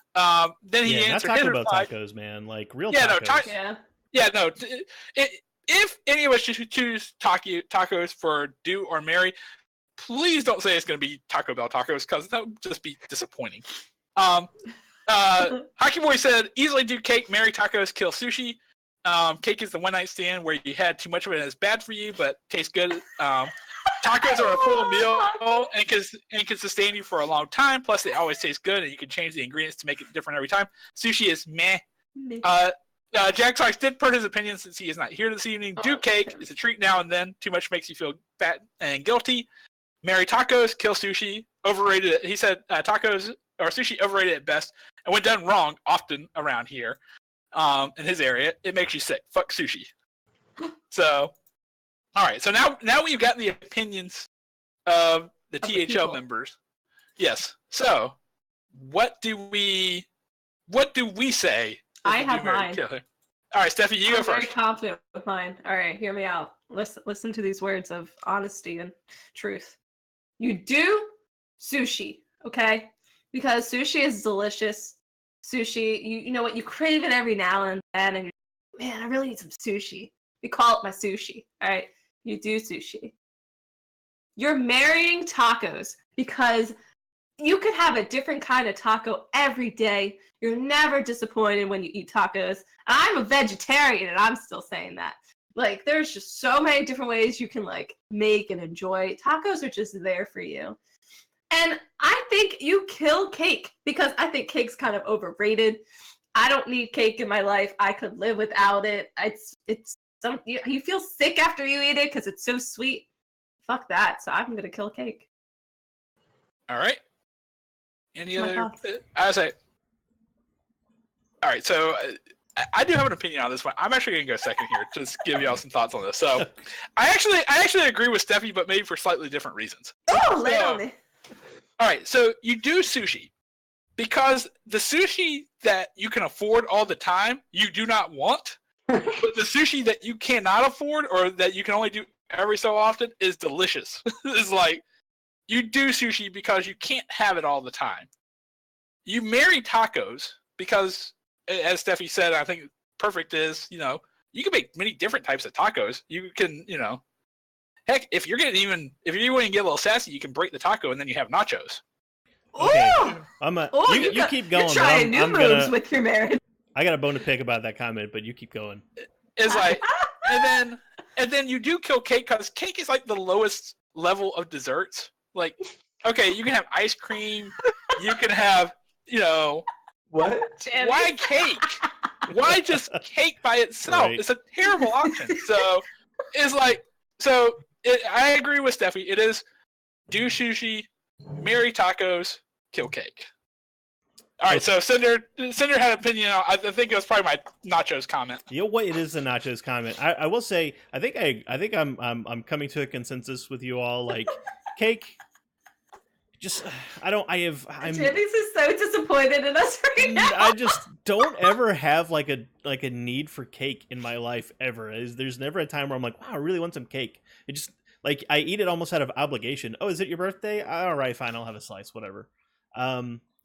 Then he answered not his Taco Bell reply. tacos, man. Like real Yeah, tacos. No, if any of us should choose tacos for do or marry, please don't say it's going to be Taco Bell tacos because that would just be disappointing. Hockey Boy said easily do cake, marry tacos, kill sushi. Cake is the one night stand where you had too much of it and it's bad for you, but tastes good. Tacos are a full meal and can sustain you for a long time. Plus, they always taste good, and you can change the ingredients to make it different every time. Sushi is meh. Jack Sox did put his opinion since he is not here this evening. Do cake. It's a treat now and then. Too much makes you feel fat and guilty. Marry tacos. Kill sushi. Overrated. He said tacos or sushi overrated at best. And when done wrong, often around here, in his area, it makes you sick. Fuck sushi. So... all right, so now we've gotten the opinions of the THL members. Yes. So, what do we say? I have mine. All right, Steffi, you go I'm first. very confident with mine. All right, hear me out. Listen to these words of honesty and truth. You do sushi, okay? Because sushi is delicious. Sushi, you know what? You crave it every now and then, and you're, man, I really need some sushi. We call it my sushi. All right. You do sushi. You're marrying tacos because you could have a different kind of taco every day. You're never disappointed when you eat tacos. And I'm a vegetarian and I'm still saying that. Like, there's just so many different ways you can like make and enjoy. Tacos are just there for you. And I think you kill cake because I think cake's kind of overrated. I don't need cake in my life. I could live without it. It's you feel sick after you eat it because it's so sweet. Fuck that. So I'm gonna kill cake. All right. Any My other? thoughts. I say. All right. So I do have an opinion on this one. I'm actually gonna go second here. Just give y'all some thoughts on this. So I actually agree with Steffi, but maybe for slightly different reasons. Oh, lay on me. All right. So you do sushi because the sushi that you can afford all the time, you do not want. But the sushi that you cannot afford or that you can only do every so often is delicious. It's like you do sushi because you can't have it all the time. You marry tacos because, as Steffi said, I think perfect is, you can make many different types of tacos. You can, heck, if you want to get a little sassy, you can break the taco and then you have nachos. Okay. Ooh, You keep going. You're trying new moves with your marriage. I got a bone to pick about that comment, but you keep going. It's like, and then you do kill cake because cake is like the lowest level of desserts. Like, okay, you can have ice cream, you can have, What? why cake? Why just cake by itself? Right. It's a terrible option. So it's like, I agree with Steffi. It is do sushi, marry tacos, kill cake. All right, so Cinder had an opinion. I think it was probably my nachos comment. You know what? It is the nachos comment. I will say I think I'm coming to a consensus with you all. Like cake, I'm Jennings is so disappointed in us right now. I just don't ever have like a need for cake in my life ever. There's never a time where I'm like, wow, I really want some cake. It just like I eat it almost out of obligation. Oh, is it your birthday? All right, fine, I'll have a slice, whatever.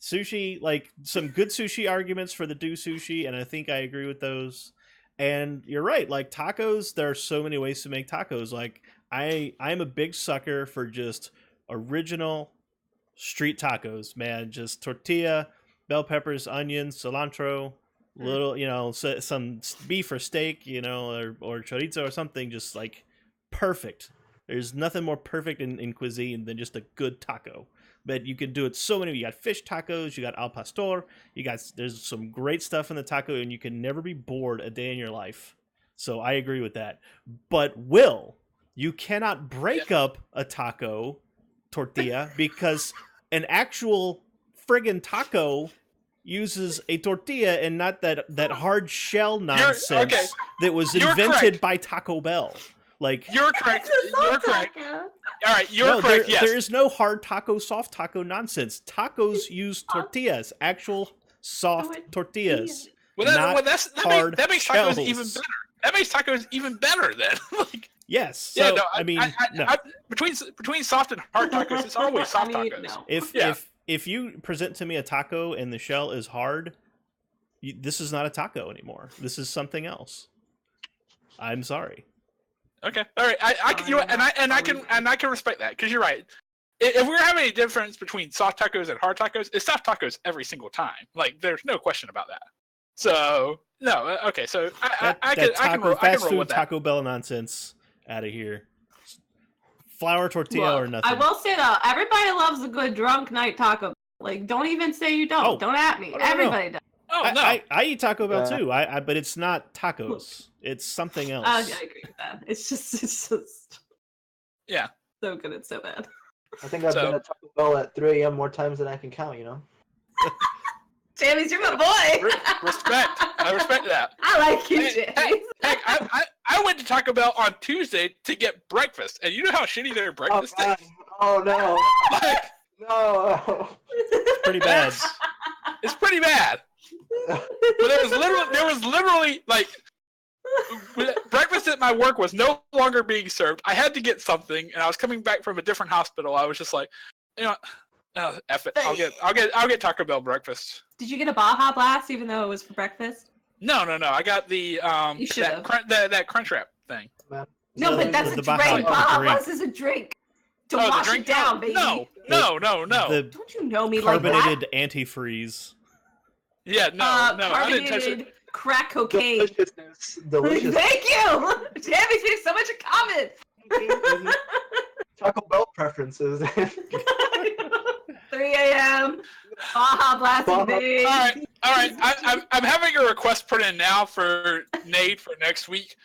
Sushi, like some good sushi arguments for the do sushi, and I think I agree with those. And you're right, like tacos, there are so many ways to make tacos. Like I'm a big sucker for just original street tacos, man. Just tortilla, bell peppers, onions, cilantro, little, some beef or steak, or chorizo or something, just like perfect. There's nothing more perfect in cuisine than just a good taco. But you can do it so many. You got fish tacos, you got al pastor, there's some great stuff in the taco, and you can never be bored a day in your life. So I agree with that. But you cannot break up a taco tortilla because an actual friggin' taco uses a tortilla and not that hard shell nonsense okay. that was You're invented correct. by Taco Bell. Like, You're correct. It's a You're soft correct. taco. All right, you're no, correct. Yes. there is no hard taco, soft taco nonsense. Tacos use tortillas, actual soft tortillas. Well, not hard that makes tacos shells. even better. That makes tacos even better then. Like, Yes. So, yeah, no, I mean, no. between soft and hard tacos, it's always soft tacos. No. If you present to me a taco and the shell is hard, this is not a taco anymore. This is something else. I'm sorry. Okay, all right. I can respect that because you're right. If we're having a difference between soft tacos and hard tacos, it's soft tacos every single time. Like, there's no question about that. So no, okay. So I can roll with that. Taco Bell nonsense out of here. Flour tortilla or nothing. I will say though, everybody loves a good drunk night taco. Like, don't even say you don't. Oh. Don't at me. No. Everybody does. Oh no. I eat Taco Bell too. But it's not tacos. It's something else. I agree with that. It's just Yeah. so good. It's so bad. I think I've been at Taco Bell at 3 a.m. more times than I can count. You know. Jamie's, you're my boy. Respect. I respect that. I like you, Hey, Jamie. Heck, I went to Taco Bell on Tuesday to get breakfast, and you know how shitty their breakfast is. Oh no! Like, No. Pretty bad. it's pretty bad. But there was literally like breakfast at my work was no longer being served. I had to get something, and I was coming back from a different hospital. I was just like, you know, F it. I'll get Taco Bell breakfast. Did you get a Baja Blast even though it was for breakfast? No. I got the You should've. that Crunch Wrap thing. No, but that's the a Baja drink. Baja drink. Blast is a drink. To Oh, the wash drink? it down, baby. No. The Don't you know me like that? carbonated antifreeze. Yeah, no. I didn't touch it. Carbonated crack cocaine. Deliciousness. Delicious. Thank you. Jamie, we have so much in common. Taco Bell preferences. 3 a.m. Baja blasting, baby. All right. I'm having a request put in now for Nate for next week.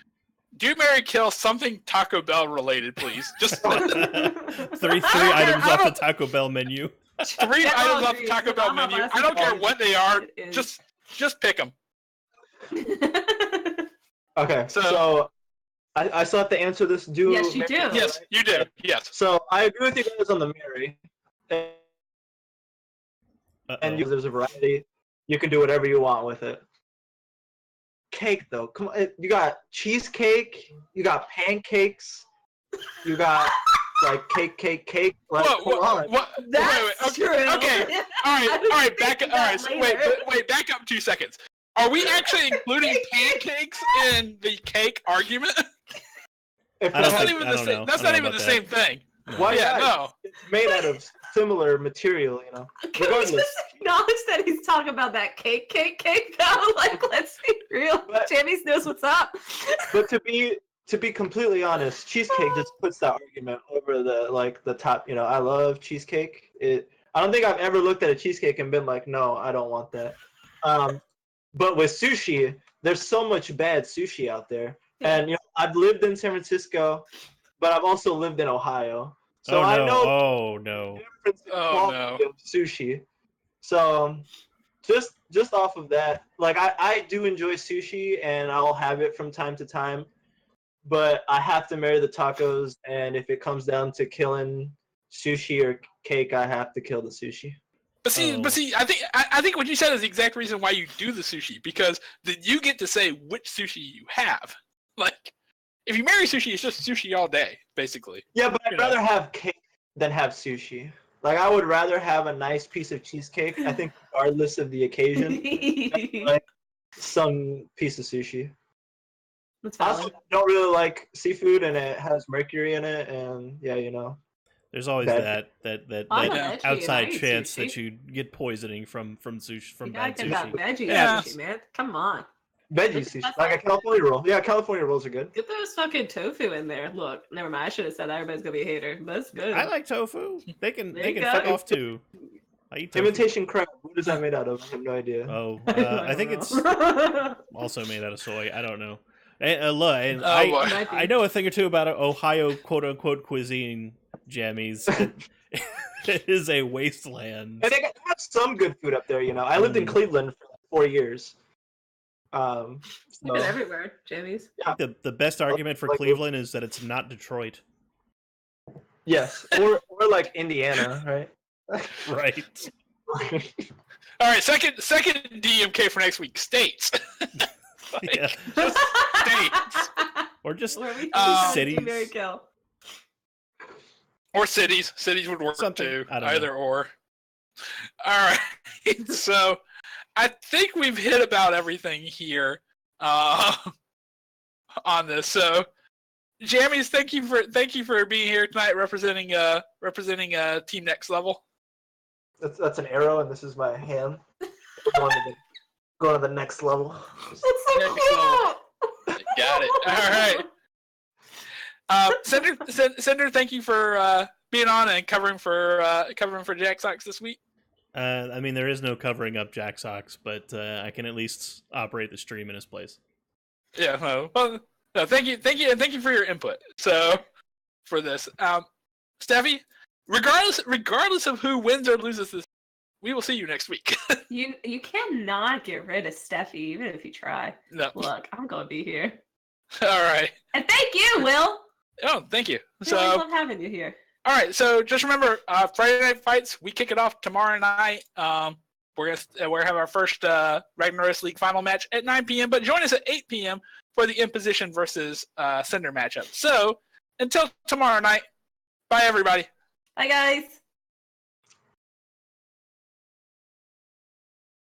Do marry kill something Taco Bell related, please. Just three items off the Taco Bell menu. 3 items off the Taco Bell menu. I don't care what they are. Just pick them. Okay, so I still have to answer this. Yes, you do. Yes, you do. Yes. So I agree with you guys on the Mary. And there's a variety. You can do whatever you want with it. Cake though, come on! You got cheesecake, you got pancakes, you got like cake. Like, What? That's wait, true. Okay. All right. Back up. All right. So wait. Back up 2 seconds. Are we actually including pancakes in the cake argument? That's not even the same thing. Why? Yeah. No. It's made out of similar material, you know. Can we just acknowledge that he's talking about that cake though? Like, let's be real. Jamie knows what's up. But to be completely honest, cheesecake just puts that argument over the top. You know, I love cheesecake. I don't think I've ever looked at a cheesecake and been like, no, I don't want that. But with sushi, there's so much bad sushi out there. And you know, I've lived in San Francisco, but I've also lived in Ohio. So I know the difference in quality of sushi. So just off of that, like I do enjoy sushi and I'll have it from time to time, but I have to marry the tacos, and if it comes down to killing sushi or cake, I have to kill the sushi. But see, I think what you said is the exact reason why you do the sushi, because then you get to say which sushi you have. Like, if you marry sushi, it's just sushi all day, basically. Yeah, but I'd rather have cake than have sushi. Like, I would rather have a nice piece of cheesecake, I think, regardless of the occasion, than, like, some piece of sushi. That's I valid. also don't really like seafood, and it has mercury in it, and yeah, you know. There's always that I'm a veggie, outside and I eat chance sushi. that you get poisoning from sushi You bad gotta get that sushi. veggie Yeah. sushi, man. Come on. Veggie sushi, like a California roll. Yeah, California rolls are good. Get those fucking tofu in there. Look, never mind. I should have said that. Everybody's gonna be a hater, but it's good. I like tofu. They can There you go. fuck off too. I eat tofu. Imitation crab. What is that made out of? I have no idea. Oh, don't I think know. it's also made out of soy. I don't know. And look, and Oh, boy. I know a thing or two about Ohio quote unquote cuisine. Jammies. It is a wasteland. And they have some good food up there, you know. I lived in Cleveland for like 4 years. You've been So, everywhere, Jammies. The best argument for Like- Cleveland is that it's not Detroit. yes, or like Indiana, right? Right. All right, second DMK for next week. States. Like, Yeah. just states. Or just Where we cities. Mary Kill. Or cities. Cities would work Something. too. I don't Either know. or. All right. So I think we've hit about everything here on this. So Jammies, thank you for being here tonight representing Team Next Level. That's an arrow, and this is my hand. Going to the next level. It's so Next cute. Got it. All right. Cinder, thank you for being on and covering for Jack Sox this week. I mean, there is no covering up Jack Sox, but I can at least operate the stream in his place. Yeah. No, thank you, and thank you for your input. So, for this, Steffi, regardless of who wins or loses this, we will see you next week. You cannot get rid of Steffi, even if you try. No. Look, I'm gonna be here. All right. And thank you, Will. Oh, thank you. We So, always love having you here. all right. So just remember, Friday Night Fights. We kick it off tomorrow night. We're gonna have our first Ragnaros League final match at 9 p.m. But join us at 8 p.m. for the Imposition versus Cinder matchup. So until tomorrow night, bye everybody. Bye, guys.